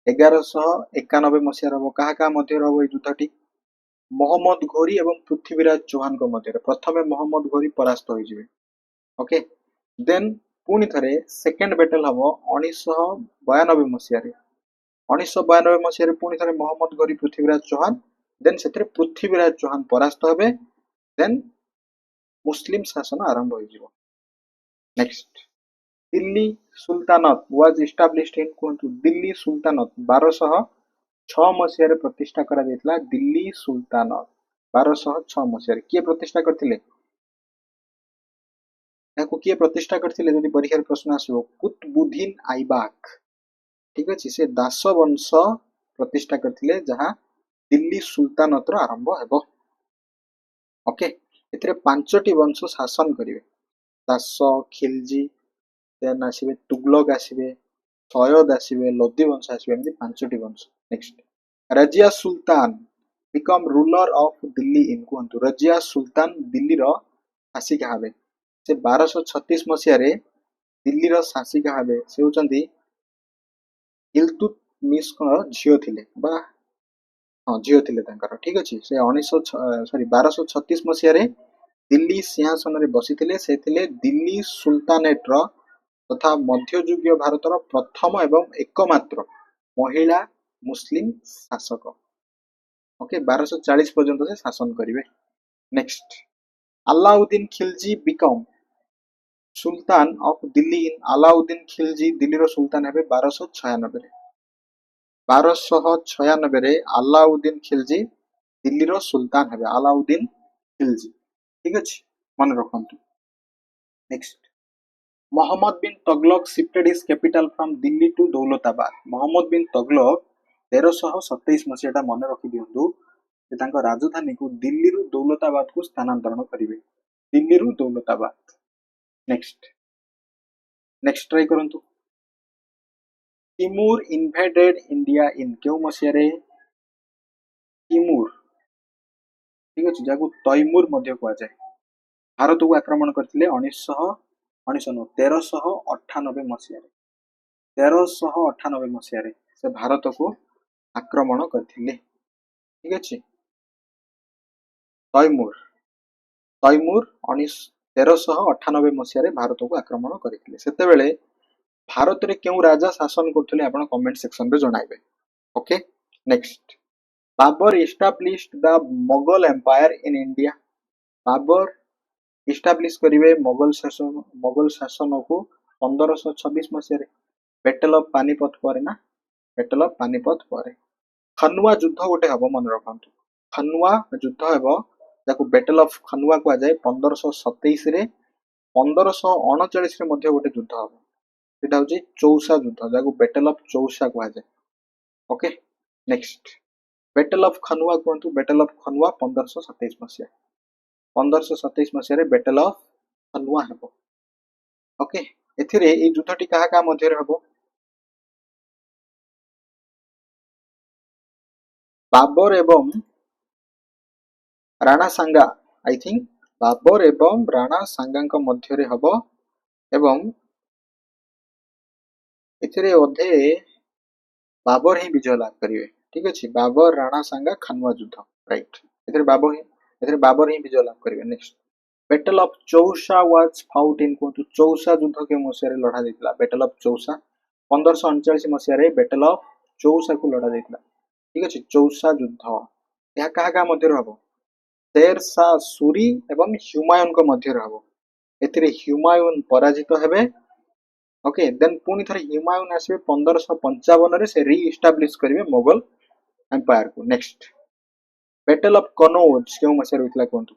1191 ମସିହାରେ ହବ କାହା କାହା ମଧ୍ୟରେ ହବ এই ଯୁଦ୍ଧଟି मोहम्मद घोरी एवं पृथ्वीराज चौहान को मध्य प्रथमे मोहम्मद घोरी परास्त होइजिबे ओके देन पुनी थरे सेकंड बैटल हबो 1992 मसिया रे 1992 मसिया रे पुनी थरे मोहम्मद घोरी पृथ्वीराज चौहान देन सेतरे पृथ्वीराज चौहान परास्त होबे देन मुस्लिम शासन आरंभ होइजिबो next Delhi Sultanate was established in कोंतु दिल्ली सुल्तानत 1206 मसिया प्रतिष्ठा करा जायतला दिल्ली सुल्तानत 1206 मसिया किए प्रतिष्ठा करथिले याको किए प्रतिष्ठा करथिले जदि परीक्षा प्रश्न आसीबो कुतुबुद्दीन आइबाक ठीक अछि से दास वंश प्रतिष्ठा करथिले जहा दिल्ली सुल्तानत रो आरंभ हेबो ओके एतरे पांचटी वंश शासन करिवे दास खिलजी देन आसीबे तुगलक आसीबे सयद आसीबे लोधी वंश आसीबे एमति पांचटी वंश next Razia Sultan become ruler of Delhi in कुहंतु रजिया सुल्तान दिल्ली रो शासिका हाबे से 1236 मसिया रे दिल्ली रो शासिका हाबे से होचंदी इल्तुतमिश को झियो थिले बा हां झियो थिले तांकर ठीक अछि से 1236 मसिया रे दिल्ली सिंहासन रे बसिथिले से थिले दिल्ली सुल्तानेट रो तथा मध्ययुगीय भारतर प्रथम एवं एकमात्र महिला मुस्लिम शासक ओके 1240 पर्यंत से शासन करिवे next Alauddin Khilji became sultan of Delhi in Alauddin Khilji Delhi रो सुल्तान हेबे 1296 रे 1296 रे अलाउद्दीन खिलजी दिल्ली रो सुल्तान हेबे अलाउद्दीन खिलजी ठीक अछि मन रखंतु next Muhammad bin Tughlaq shifted his capital from Delhi to Daulatabad Muhammad bin Tughlaq 1327 मसियाटा मन रखि दियंतु जे तांको राजधानी को दिल्ली रु दौलताबाद को स्थानांतरण करिवे दिल्ली रु दौलताबाद नेक्स्ट ट्राई करंतु तिमूर इन्वेडेड इंडिया इन केउ मसिया रे तिमूर ठीक अछि जाको तैमूर मध्ये कुआ जाय भारत को आक्रमण करथिले 1398 मसिया रे 1398 मसिया रे से भारत को आक्रमण करथिले ठीक अछि तैमूर 1398 मसिया रे भारत को आक्रमण करथिले सेते बेले भारत रे केउ राजा शासन करथिले आपण कमेंट सेक्शन रे जणाइबे okay next Babur established the Mughal empire in India Babur establish करिवे मुगल शासन को 1526 मसिया रे बैटल ऑफ पानीपत पर ना बैटल ऑफ पानीपत पर खनवा युद्ध गोटे हबो मन रखंतु खनवा युद्ध हेबो जाको बैटल ऑफ खनवा को जाय 1527 रे 1539 रे मध्ये गोटे युद्ध हबो सेटा होची चौसा युद्ध जाको बैटल ऑफ चौसा को जाय okay next battle of Khanwa कोंतु बैटल ऑफ खनवा 1527 मसिया 1527 मसिया रे बैटल ऑफ खनवा हेबो ओके एथिरे ए युद्धटी काहा का मध्ये रे हेबो बाबर एवं राणा सांगा आई थिंक बाबर एवं राणा सांगा मध्य रे हबो एवं एथिरे ओधे बाबर ही विजय लाभ करिवे ठीक अछि बाबर राणा सांगा खनवा युद्ध राइट एथिरे बाबर ही विजय लाभ करिवे next battle of Chausa was fought in कोंतु चौसा युद्ध के मसिया रे लड़ा दैतला बैटल ऑफ चौसा 1539 मसिया रे बैटल ऑफ चौसा को लड़ा दैतला ठीक अछि चौसा युद्ध या काहा का मध्य रे हबो शेर शाह सूरी एवं हुमायून को मध्य रे हबो एथिरे हुमायून पराजित हेबे ओके देन पुनी थरे हुमायून आसीबे 1555 रे से री एस्टैब्लिश करिवे मुगल एम्पायर को नेक्स्ट बैटल ऑफ कनौज केउ मसिया होइतला कोंतु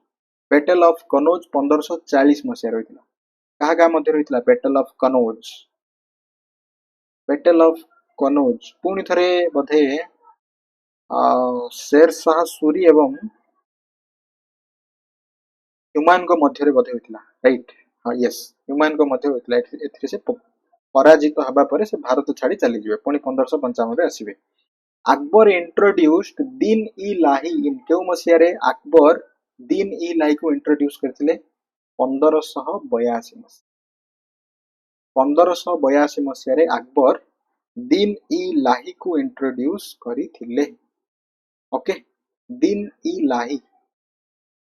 बैटल ऑफ कनौज 1540 मसीह होता क्या क्या मध्य होता battle of Kannauj battle of Kannauj पुणी थे बोधे शेर शाह सूरी एवं ह्यूमान को मध्य बोधे होता राइट हाँ यस ह्यूमान को मध्य होता से पराजित हवा पर से भारत छाड़ी चली जाए पुणी 1555 आसवे अकबर इंट्रोड्यूस्ड दीन ई लाही इन क्यों मसीह अकबर दीन ई लाही को इंट्रोड्यूस करते 1582 1582 मसीह अकबर दीन ई लाही को इंट्रोड्यूस करथिले ओके दीन ई लाही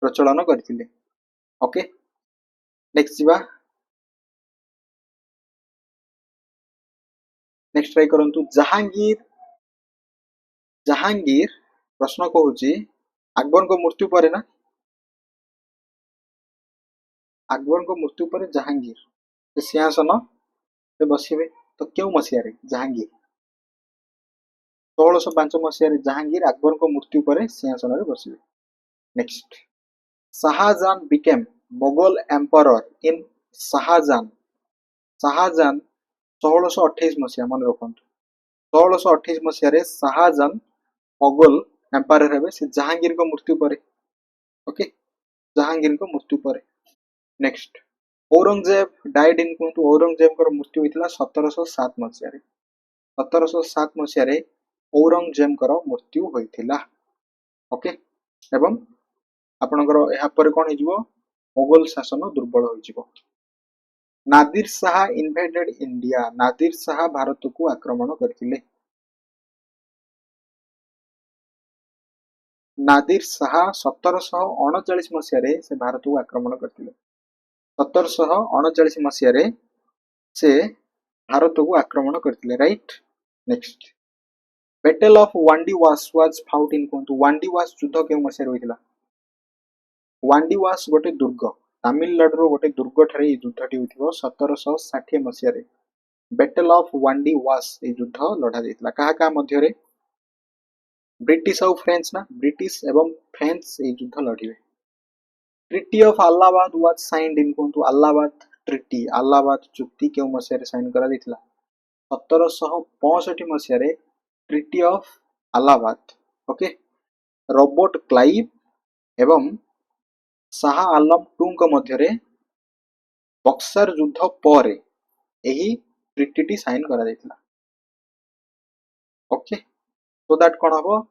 प्रचलन करथिले ओके नेक्स्ट जीवा नेक्स्ट ट्राई करंतु जहांगीर जहांगीर प्रश्न कहूची अकबर को मृत्यु पर ना अकबर को मृत्यु पर जहांगीर सिंहासन पे बसिबे तो क्यों मसीह जहांगीर 1605 मसीह जहांगीर अकबर को मृत्यु पर सिंहासन में बसिबे next Shahjahan became Mughal emperor in Shahjahan Shahjahan 1628 मसीहा मन रखु 1628 मसीह शाहजहां मुगल एम्पायर हे से जहांगीर को मृत्यु पर ओके जहांगीर को मृत्यु पर नेक्स्ट औरंगजेब डाइड इन कहतु औरंगजेब को मृत्यु होता 1707 मसीह 1707 मसीह औरंगजेब को मृत्यु होता ओके एवं आपणकर यापर कौन हो मुगल शासन दुर्बल हो नादिर शाह इन्वेडेड इंडिया नादिर शाह भारत को आक्रमण करथिले नादिर शाह 1739 मसीह से भारत को आक्रमण करथिले 1739 मसीह से भारत को आक्रमण करथिले right next battle of Wandiwash was fought in कोंतु वांडीवास युद्ध केउ मसीह होइतिला वांडीवास गोटे दुर्ग तमिलनाडु गोटे दुर्ग ठारे युद्धटी होइथिबो 1760 मसीह रे बैटल ऑफ वांडीवास ए युद्ध लड़ा जाइतिला कहा का मध्य रे ब्रिटिश और फ्रेंच ना ब्रिटिश एवं फ्रेंच ए युद्ध लड़िबे treaty of Allahabad was signed in कोंतु अलाहाबाद चुक्ति केउ मसीह रे साइन करा दिथिला 1765 मसीह रे treaty of Allahabad okay Robert Clive एवं शाह आलम टू मध्य बक्सर युद्ध पर यही ट्रिटी साइन करा दिथिला ओके सो दैट कौन हम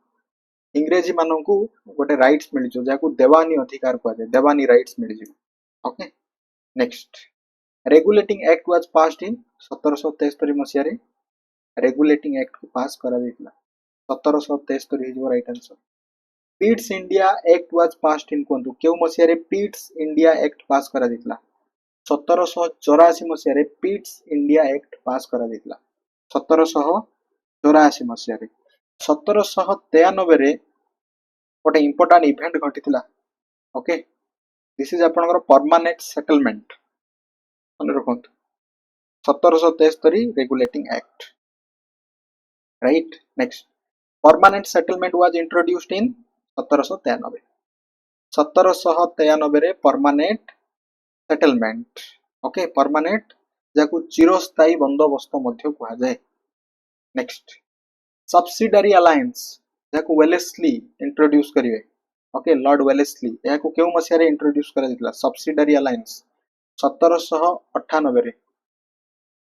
इंग्रेजी मानू गोटे राइट्स मिल जाए देवानी अधिकार कहुए देवानी राइट्स मिल जाए okay next regulating act was passed in 1773 मसीह रेगुलेटिंग एक्ट को पास करा 1773 हो right answer Pitt's India act was passed in कहतु क्यों मसीह पीट्स इंडिया एक्ट पास करा 1784 मसीह पीट्स इंडिया एक्ट पास करा 1784 मसीह 1793 गोटे इंपोर्टाट इवेंट घटी ओके दिस इज आपनकर परमानेंट सेटलमेंट मन रखु 1773 regulating act right next permanent settlement was introduced in 1793 1793 रे परमानेंट सेटलमेंट ओके परमानेंट जाकु चिरस्थायी बंदोबस्त मध्य कहा जाए नेक्स्ट सब्सिडरी अलायंस जाकु वेलेस्ली इंट्रोड्यूस करिवे ओके लॉर्ड वेलेस्ली याकु केउ मसिया रे इंट्रोड्यूस करा दितला सब्सिडरी अलायंस 1798 रे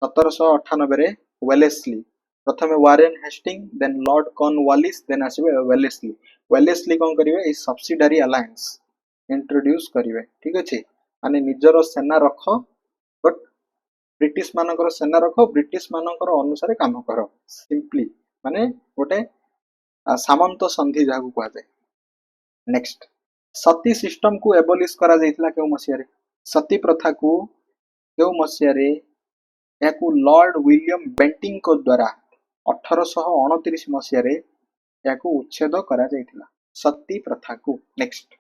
1798 रे वेलेस्ली प्रथमे Warren Hasting then Lord Cornwallis then आसीबे वेलेस्ली वेलेस्ली कोन करिवे ए सब्सिडरी अलायंस इंट्रोड्यूस करिवे ठीक अछि माने निजर सेना रख बट ब्रिटिश मानकर सेना रख ब्रिटिश मानकर अनुसार काम कर सिंपली माने गोटे सामंत संधि जाकु कहा जाए नेक्स्ट सती सिस्टम को एबोलिश करा जाइतला केउ मसिया रे सती प्रथा को केउ मसिया रे याकु लॉर्ड विलियम बेंटिंग को द्वारा 1829 मसिया रे याकु उच्छेद करा जाइतला सती प्रथा को next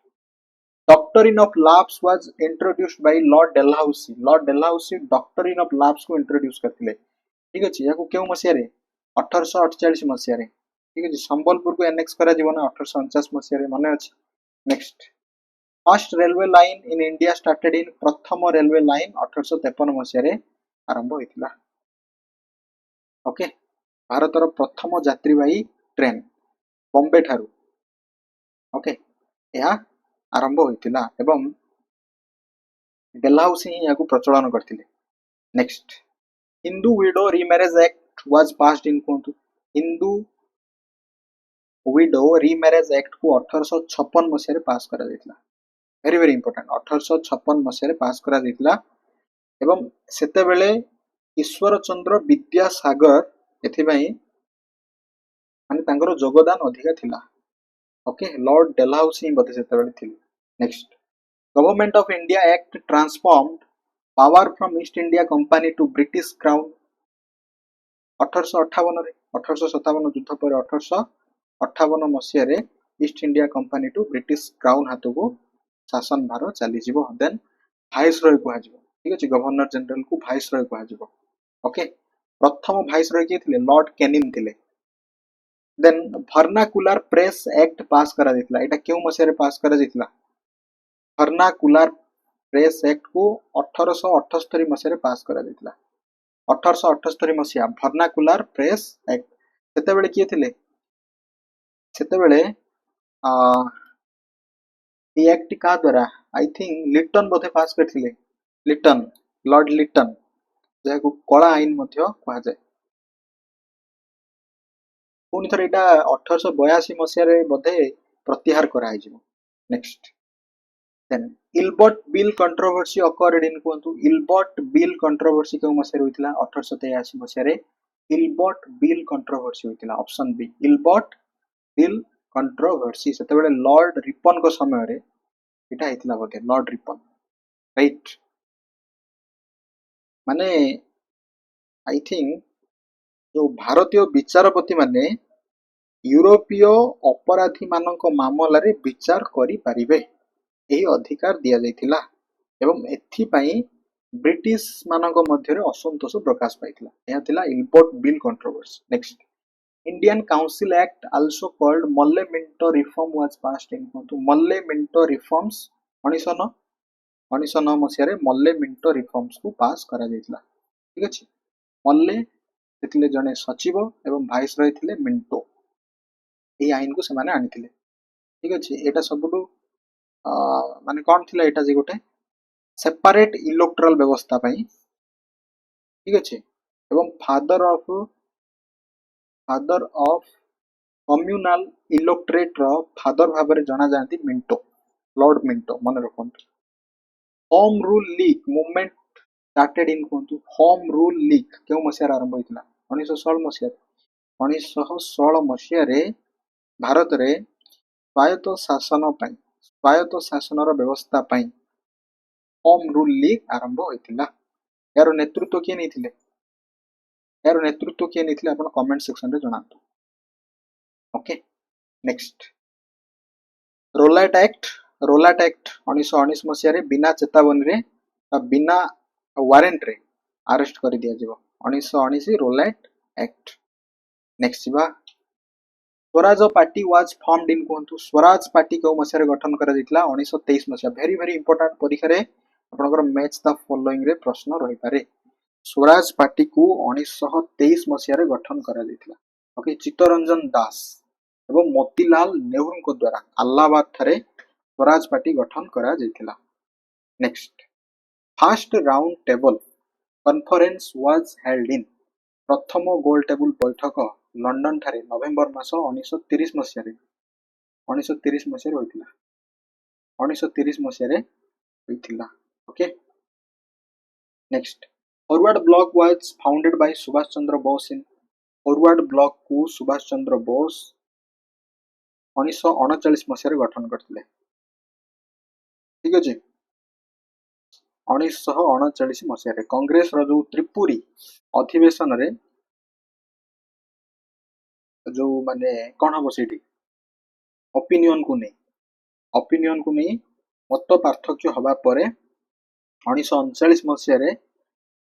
doctrine of lapse was introduced by Lord Dalhousie doctrine of lapse को इंट्रोड्यूस करथिले ठीक अछि याकु केउ मसिया रे 1848 मसिया रे ठीक अछि संबलपुर को एनेक्स करा जीवन 1849 मसिया रे माने अछि next first railway line in India started in प्रथम रेलवे लाइन 1853 मसीह आरंभ होता। ओके, भारतर प्रथम यात्रीवाही ट्रेन बॉम्बे ठारू ओके यह आरंभ होता एवं डेलहाउसी ही यहाँ प्रचलन करते। Next, Hindu widow remarriage act was passed in कहतु। हिंदू विडो रीमैरेज एक्ट को 1856 मसीह पास करा जायतिला। वेरी वेरी इंपोर्टेंट, 1856 मसीह पास करा जायतिला एवं सेते बेले ईश्वर चंद्र विद्यासागर एथिबाई माने तांकर योगदान अधिका थिला। ओके, लॉर्ड डेलहाउसी बोधे सेते बेले थिले। Next, government of India Act transformed power from East India Company to British crown 1858 रे। 1857 युद्ध पर 1858 मसीह रे East India Company to British crown हाथ को शासन भार चली जीवो। देन वाइसरॉय कहा जीवो। ठीक अछि, गवर्नर जनरल को वाइसरॉय कहा जीवो। ओके, प्रथम वाइसरॉय के थिले लॉर्ड कैनिंग थिले। Then vernacular press act pass करा दितला। एटा केउ मसीह रे पास करा दितला? वर्नाकुलर प्रेस एक्ट को 1878 मसीह रे पास करा दितला। 1878 मसीहा वर्नाकुलर प्रेस एक्ट। सेते बेले किए थिले? सेते बेले ये एक्ट का द्वारा आई थिंक लिटन बोधे पास करथिले। लिटन, लॉर्ड लिटन, जहाको कला आईन मध्य कहा जाए। पुनी थर एटा 1882 मसीह रे बोधे प्रत्याहार करा हिजिवो। Next, then Ilbert bill controversy occurred in कहतु। इलबर्ट बिल कंट्रोवर्सी केउ मसीह रे होइतिला? 1883 मसीह रे इलबर्ट बिल कंट्रोवर्सी होइतिला। Option B, Ilbert bill controversy. सेते बेले लॉर्ड रिपन को समय रे एटा हेतिला बोधे, लॉर्ड रिपन, राइट। माने आई थिंक जो भारतीय विचारपति माने यूरोपीय अपराधी मानक मामला रे विचार करि परिबे एही अधिकार दिया जायतिला एवं एथि पई ब्रिटिश मानक मध्य रे असंतोष प्रकाश पाइतिला। एहा थिला Ilbert bill controversy. Next, Indian council act also called Morley Minto reform was passed in कहतु। मल्ले मिंटो रिफॉर्म्स 1909 मसीह रे मल्ले मिंटो रिफॉर्म्स को पास करा जायतिला। ठीक अछि, मल्ले थिले जने सचिव एवं वाइसरॉय थिले मिंटो। ए आईन को सेमाने आनिथिले। ठीक अछि, एटा सबुटु माने कोन थिला एटा जे गोटे सेपरेट इलेक्टोरल व्यवस्था पई। ठीक अछि, एवं फादर ऑफ कम्युनल इलेक्टोरेट रो फादर भाबरे जाना जानती मिंटो, लॉर्ड मिंटो, मन रखंतु। Home rule league movement started in कहतु। होम रूल लीग केउ मसीहा आरंभ होइतिला? 1916 मसीहा। 1916 मसीहा रे भारत रे स्वायत्त शासन व्यवस्था पाई होम रूल लीग आरंभ होइतिला। यार नेतृत्व किए नहीं आपण कमेंट सेक्शन रे जणातु। Okay, next, Rowlatt act. Rowlatt act 1919 मसीहा रे बिना चेतावनी रे बिना वारंट रे अरेस्ट कर दिया जिवो। 1919 रोलाट एक्ट। नेक्स्ट जिबा, Swaraj party was formed in कहतु। स्वराज पार्टी को मसीह गठन करा दितला 1923 मसीहा। वेरी वेरी इंपोर्टेंट, परीक्षा रे आपनकर मैच द फॉलोइंग रे प्रश्न रही पारे। स्वराज पार्टी को 1923 मसीहा रे गठन करा दितला। ओके, चित्तरंजन दास एवं मोतीलाल नेहरू को द्वारा अलाहाबाद थारे स्वराज पार्टी गठन करा जायतिला। Next, first round table conference was held in. प्रथम गोल टेबल बैठक लंडन ठारे नवेम्बर मास 1930 मसीह रे 1930 मसीह होइतिला। 1930 मसीह रे होइतिला। Okay, next, forward bloc was founded by Subhash Chandra Bose in. Forward bloc को सुभाष चंद्र बोस 1939 मसीह रे गठन करथिले। ठीक अछि, 1939 मसीह रे कांग्रेस रो जो त्रिपुरी अधिवेशन रे जो माने कोन हबो सेठी ओपिनियन को नहीं मत पार्थक्य हवा परे 1939 मसीह रे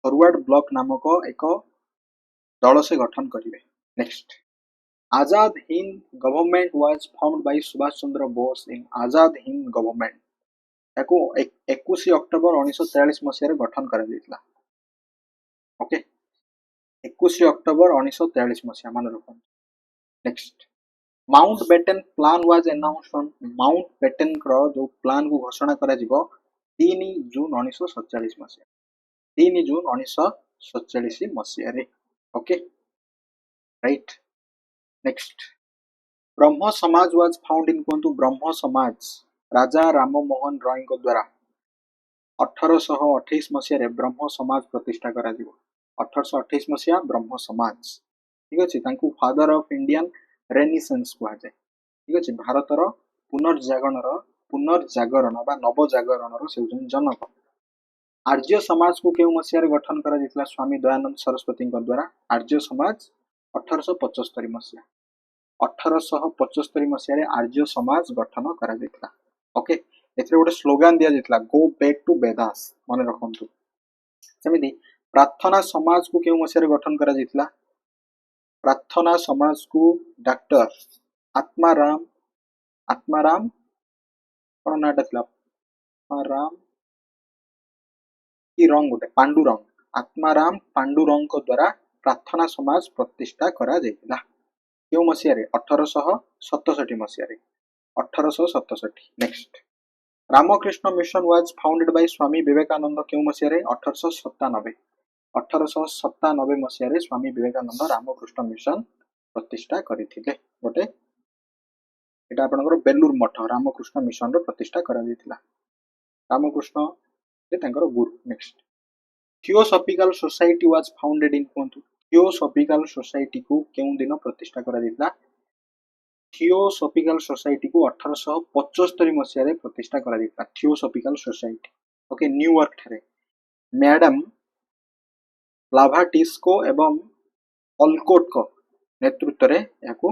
फॉरवर्ड ब्लॉक नामक एक दल से गठन करिवे। Next, Azad Hind government was formed by Subhash Chandra Bose in. Azad Hind government याकू 21 अक्टोबर 1943 मसीह गठन करा जायतिला ओके 21 अक्टोबर 1943 मसीहा मन रखो next Mountbatten plan was announced on Mountbatten रो जो प्लान को घोषणा करा जिवो 3 जून 1947 मसीहा 3 जून 1947 मसीहा रे ओके राइट नेक्स्ट ब्रह्म समाज वाज फाउंड इन कोंतु ब्रह्म समाज राजा राम मोहन रॉय को द्वारा 1828 मसीह ब्रह्म समाज प्रतिष्ठा करा जिवो 1828 मसीहा ब्रह्म समाज ठीक अछि तांकु फादर ऑफ इंडियन रेनेसांस कुआ जाय ठीक अछि भारतर पुनर्जागरण बा नवजागरण रो से जनक आर्य समाज को केउ मसीहा गठन करा जितला स्वामी दयानंद सरस्वती को द्वारा आर्य समाज 1875 मसीहा 1875 मसीहा आर्य समाज गठन करा जितला ओके एथरे गोटे स्लोगान दिया जितला गो बैक टू वेदास मन रखंतु सेमिति प्रार्थना समाज को केउ मसीहा गठन करा जितला प्रार्थना समाज को डॉक्टर आत्माराम कोन नाटा थिला आत्माराम की रंग गोटे पांडुरंग आत्माराम पांडुरंग को द्वारा प्रार्थना समाज प्रतिष्ठा करा जायतिला केउ मसीहा रे 1867 मसीहा रे 1867 next Ramakrishna mission was founded by Swami Vivekananda केउ मसीहा रे 1897 मसीहा रे स्वामी विवेकानंद रामकृष्ण मिशन प्रतिष्ठा करथिले गोटे एटा आपनकर बेलूर मठ रामकृष्ण मिशन रो प्रतिष्ठा करा जायतिला रामकृष्ण जे तांकर गुरु next theosophical society was founded in कोंतु थियोसॉफिकल सोसाइटी को केउ दिन प्रतिष्ठा करा जायतिला थियोसॉफिकल सोसाइटी को 1875 मसीहा रे प्रतिष्ठा करा जायतिला थियोसॉफिकल सोसाइटी ओके न्यूयॉर्क ठारे मैडम ब्लाभाटिस्को एवं ऑलकोट को नेतृत्व रे याको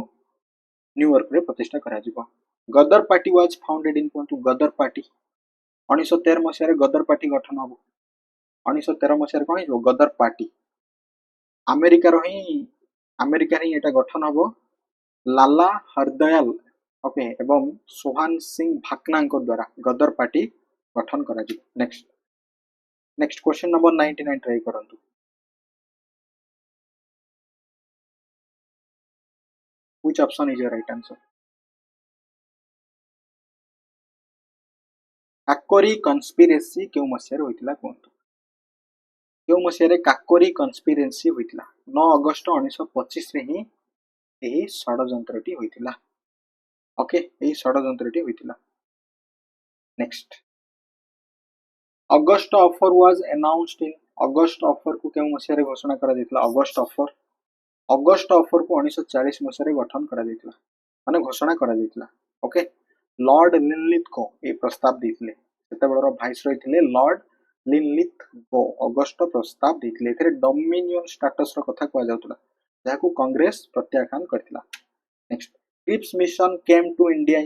न्यूयॉर्क रे प्रतिष्ठा करा जिवो Ghadar party was founded in कोंतु गदर पार्टी 1913 मसीहा रे गदर पार्टी गठन हबो 1913 मसीहा रे कोन हिबो गदर पार्टी अमेरिका रे एटा गठन हबो लाला हरदयाल ओके एवं सोहान सिंह भाकना को द्वारा गदर पार्टी गठन करा जिवो नेक्स्ट क्वेश्चन नंबर 99 ट्राई करंतु which option is your right answer Kakori conspiracy केउ मसीहा रे होइतिला कोंतु केउ मसीहा रे काकोरी कन्स्पिरेसी होइतिला 9 अगस्त 1925 रे ही एही षडयंत्रटी होइतिला ओके एही षडयंत्रटी होइतिला next August offer was announced in August offer को केउ मसीहा रे घोषणा करा दितला अगस्त ऑफर को 1940 मसीहा रे गठन करा दितला माने घोषणा करा दितला ओके लॉर्ड लिनलिथ को ए प्रस्ताव दितले सेतेबेलर वाइसरॉय थिले लॉर्ड लिनलिथ को अगस्त प्रस्ताव दितले एथरे डोमिनियन स्टेटस रो कथा को जाउतला जाको कांग्रेस प्रत्याख्यान करथिला next Cripps mission came to India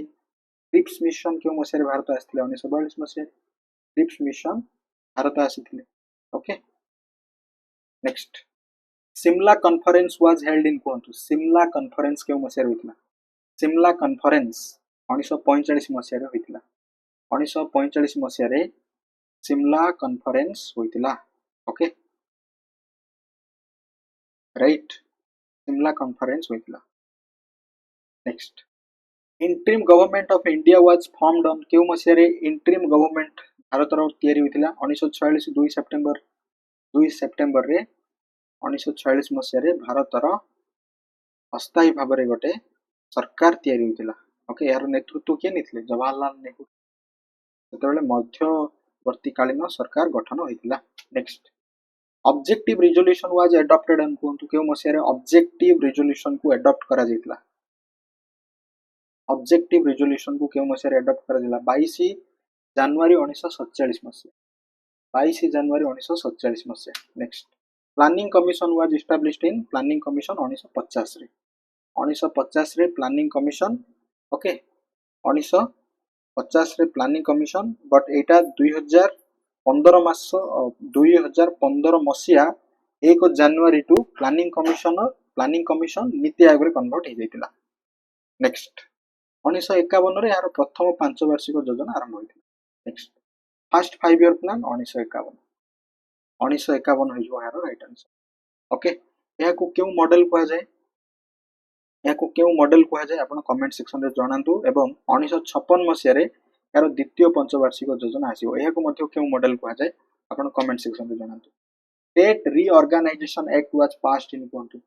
Cripps mission केउ मसीहा रे भारत आस्थिले 1942 मसीहा क्रिप्स मिशन भारत आसीथिले okay next Simla conference was held in कोंतु सिमला कॉन्फ्रेंस केउ मसीहा रे होइतिला सिमला कॉन्फ्रेंस 1945 मसीहा रे होइतिला 1945 मसीहा रे सिमला कॉन्फ्रेंस होइतिला ओके राइट सिमला कॉन्फ्रेंस होइतिला next interim government of India was formed on केउ मसीहा रे इंटरिम गवर्नमेंट भारत रो तयारी होइतिला 1946 2 सेप्टेम्बर रे 1946 मसीहा रे भारत रो अस्थायी भाव रे गोटे सरकार तयारी होइतिला ओके यार नेतृत्व के निथिले जवाहरलाल नेहरू सेतेबेले मध्यवर्तीकालीन सरकार गठन होइतिला next objective resolution was adopted and कोंतु केउ मसीहा रे ऑब्जेक्टिव रिजोल्यूशन को एडॉप्ट करा जायतिला ऑब्जेक्टिव रिजोल्यूशन को केउ मसीहा रे एडॉप्ट करा दिला 22 जनवरी 1947 मसीहा 22 जनवरी 1947 मसीहा next planning commission was established in planning commission 1950 रे 1950 रे प्लानिंग कमिशन ओके 1950 रे प्लानिंग कमिशन बट एटा 2015 मसीहा 1 जनवरी to planning commission NITI Aayog रे कन्वर्ट हो जाइतिला नेक्स्ट 1951 रे यार प्रथम 5 वार्षिक योजना आरंभ होइतिला नेक्स्ट फास्ट 5 इयर प्लान 1951 हो यार राइट आंसर ओके या को क्यों मॉडल कहा जाए या को क्यों मॉडल कहा जाए आपण कमेंट सेक्शन रे जणांतु एवं 1956 मसिया रे यार द्वितीय पंचवार्षिक योजना आसीबो या को मध्ये क्यों मॉडल कहा जाए आपण कमेंट सेक्शन रे जणांतु state reorganisation act was passed in कोंटू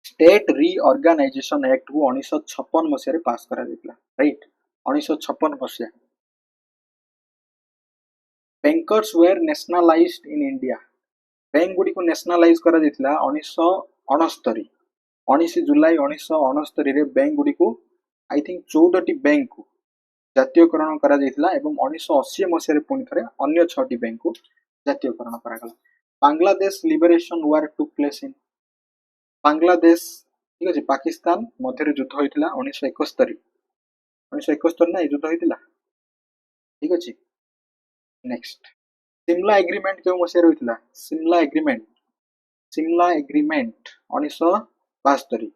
स्टेट रीऑर्गेनाइजेशन एक्ट को 1956 मसिया रे पास करा दितला राइट 1956 मसिया bankers were nationalised in India bank गुडी को नेशनलाइज करा दितला 1969 19 जुलाई 1969 रे बैंक गुडी को आई थिंक 14 टी बैंक को जातीयकरण करा दितला एवं 1980 मसिया रे पुनी थरे अन्य 6 टी बैंक को जातीयकरण करा गला बांग्लादेश लिबरेशन वार टुक प्लेस इन बांग्लादेश ठीक अछि पाकिस्तान मध्य रे युद्ध होइतिला 1971 1971 ना युद्ध होइतिला ठीक अछि नेक्स्ट सिमला एग्रीमेंट क्यों मसिया रे होइतिला सिमला एग्रीमेंट 1972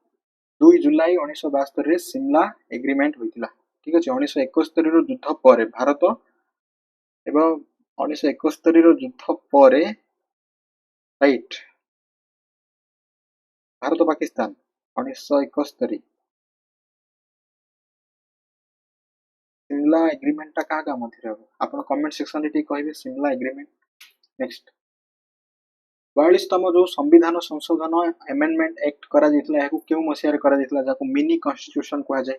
2 जुलाई 1972 रे सिमला एग्रीमेंट होइतिला ठीक अछि 1971 रो युद्ध परे भारत एवं 1971 रो युद्ध परे राइट भारत पाकिस्तान 1971 सिमला एग्रीमेंट टा का मध्य आपण कमेंट सेक्शन रे कहबे सिमला एग्रीमेंट नेक्स्ट 42तम जो संविधान संशोधन अमेंडमेंट एक्ट करा दितला याकू केउ मसिया रे करा दितला जाकू मिनी कॉन्स्टिट्यूशन कहा जाय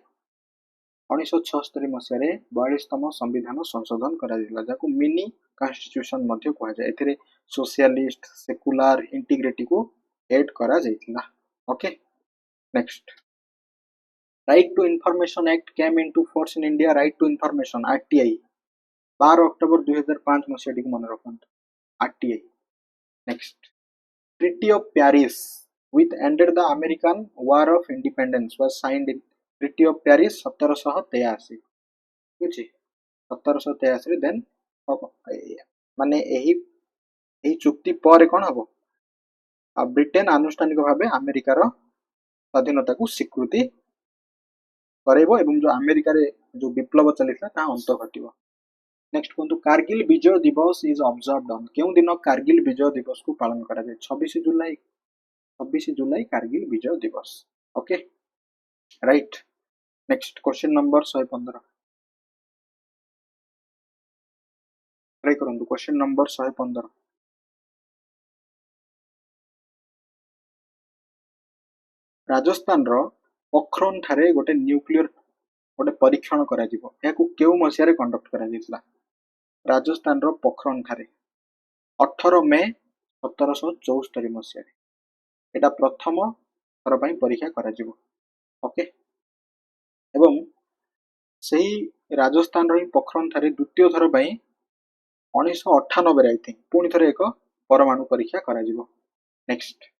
1976 मसिया रे 42तम संविधान संशोधन करा दितला जाकू मिनी कॉन्स्टिट्यूशन मध्ये कहा जाय एथिरे सोशलिस्ट सेकुलर इंटीग्रिटी को ऐड करा जायतिला okay next right to information act came into force in India right to information RTI 12 October 2005 मसिया टी मन रखंत RTI next Treaty of Paris which ended the American War of Independence was signed in Treaty of Paris 1783 बुझी 1783 then माने एही चुक्ति पर कोन हबो Britain आनुष्ठानिक भाबे America रो स्वाधीनता को स्वीकृति करेबो एवं जो अमेरिका रे जो विप्लव चलितला ता अंत घटिबो नेक्स्ट कोन कारगिल विजय दिवस इज ऑब्जर्व्ड ऑन क्यों दिन कारगिल विजय दिवस को पालन करा जाय 26 जुलाई कारगिल विजय दिवस okay right next question number 115 try करंतु क्वेश्चन नंबर 115 राजस्थान रो पोखरण थारे गोटे न्यूक्लियर गोटे परीक्षण करा जिवो याकू केउ मसिया रे कंडक्ट करा दितला राजस्थान रो पोखरण थारे 18 मे 1774 मसिया रे एटा प्रथम थर पई परीक्षा करा जिवो ओके एवं सही राजस्थान रो पोखरण थारे द्वितीय थर पई 1998 रे आई थिंक पुनी थरे एक परमाणु परीक्षा करा जिवो नेक्स्ट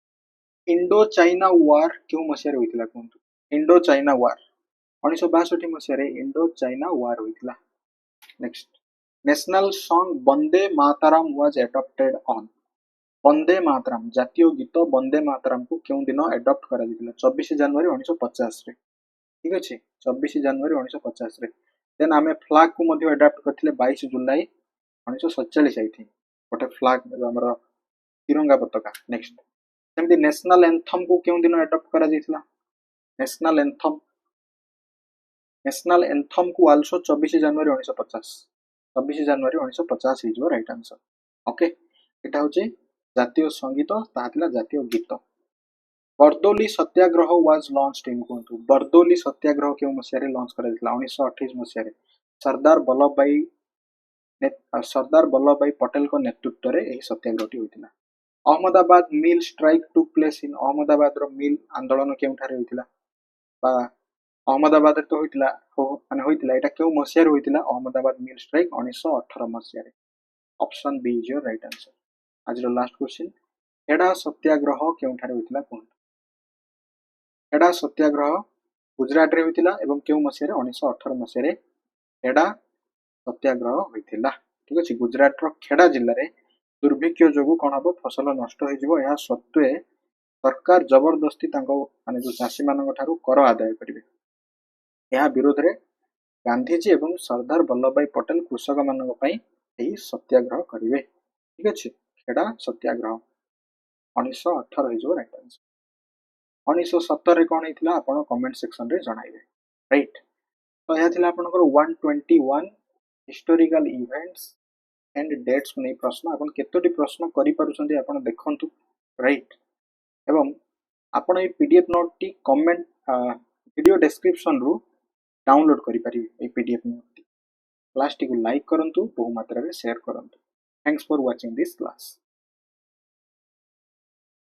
इंडो चाइना वार क्यों मसिया रे होइतिला कोंतु इंडो चाइना वार 1962 मसिया रे इंडो चाइना वार होइतिला next national song Vande Mataram was adopted on Vande Mataram जातीय गीत वंदे मातरम को क्यों दिन एडॉप्ट करा दितला 24 जनवरी 1950 रे ठीक अछि 24 जनवरी 1950 रे देन आमे फ्लैग को मध्ये एडॉप्ट करथिले 22 जुलाई 1947 आई थिंक गोटे फ्लैग हमर तिरंगा पताका नेक्स्ट सेमती नेशनल एंथम को क्यों दिन एडॉप्ट करा दितला नेशनल एंथम को आल्सो 24 जनवरी 1950 26 जनवरी 1950 हिजो राइट आंसर ओके एटा होचे जातीय संगीत ताहतिला जातीय गीत बरदोली सत्याग्रह वाज लॉन्च्ड इन कोंतु बरदोली सत्याग्रह केउ मसिया रे लॉन्च करा दितला 1928 मसिया रे सरदार वल्लभ भाई पटेल को नेतृत्व रे एही सत्याग्रहटी होइतिला Ahmedabad mill strike took place in Ahmedabad रो मिल आंदोलन केउठारे होइतिला बा अहमदाबाद रे तो होइतिला माने होइतिला एटा केउ मसिया रे होइतिला अहमदाबाद मिल स्ट्राइक 1918 मसिया रे option B is your right answer आज रो लास्ट क्वेश्चन एडा सत्याग्रह केउठारे होइतिला कोन एडा सत्याग्रह गुजरात रे होइतिला एवं केउ मसिया रे 1918 मसिया रे एडा सत्याग्रह होइतिला ठीक अछि गुजरात रो खेड़ा जिल्ला रे दुर्भिक्ष जोगु कोन हबो फसल नष्ट होई जिवो या सत्वे सरकार जबरदस्ती तांको माने जो चासी मानक ठारू कर आदाय करिवे या विरोध रे गांधीजी एवं सरदार वल्लभ भाई पटेल कृषक मानक पई एही सत्याग्रह करिवे ठीक अछि खेड़ा सत्याग्रह 1918 इज राइट आंसर 1917 रे कोन हेतिला आपण कमेंट सेक्शन रे जणाइबे राइट तो यह थिला आपनकर 121 हिस्टोरिकल इवेंट्स एंड डेट्स को नै प्रश्न आपण केतोटी प्रश्न करि पारुछन्ती आपण देखंतु राइट एवं आपण ए पीडीएफ नोट टी कमेंट वीडियो डिस्क्रिप्शन रु डाउनलोड करि परिबे ए पीडीएफ नोट क्लास टी को लाइक करंतु बहु मात्रा रे शेयर करंतु thanks for watching this class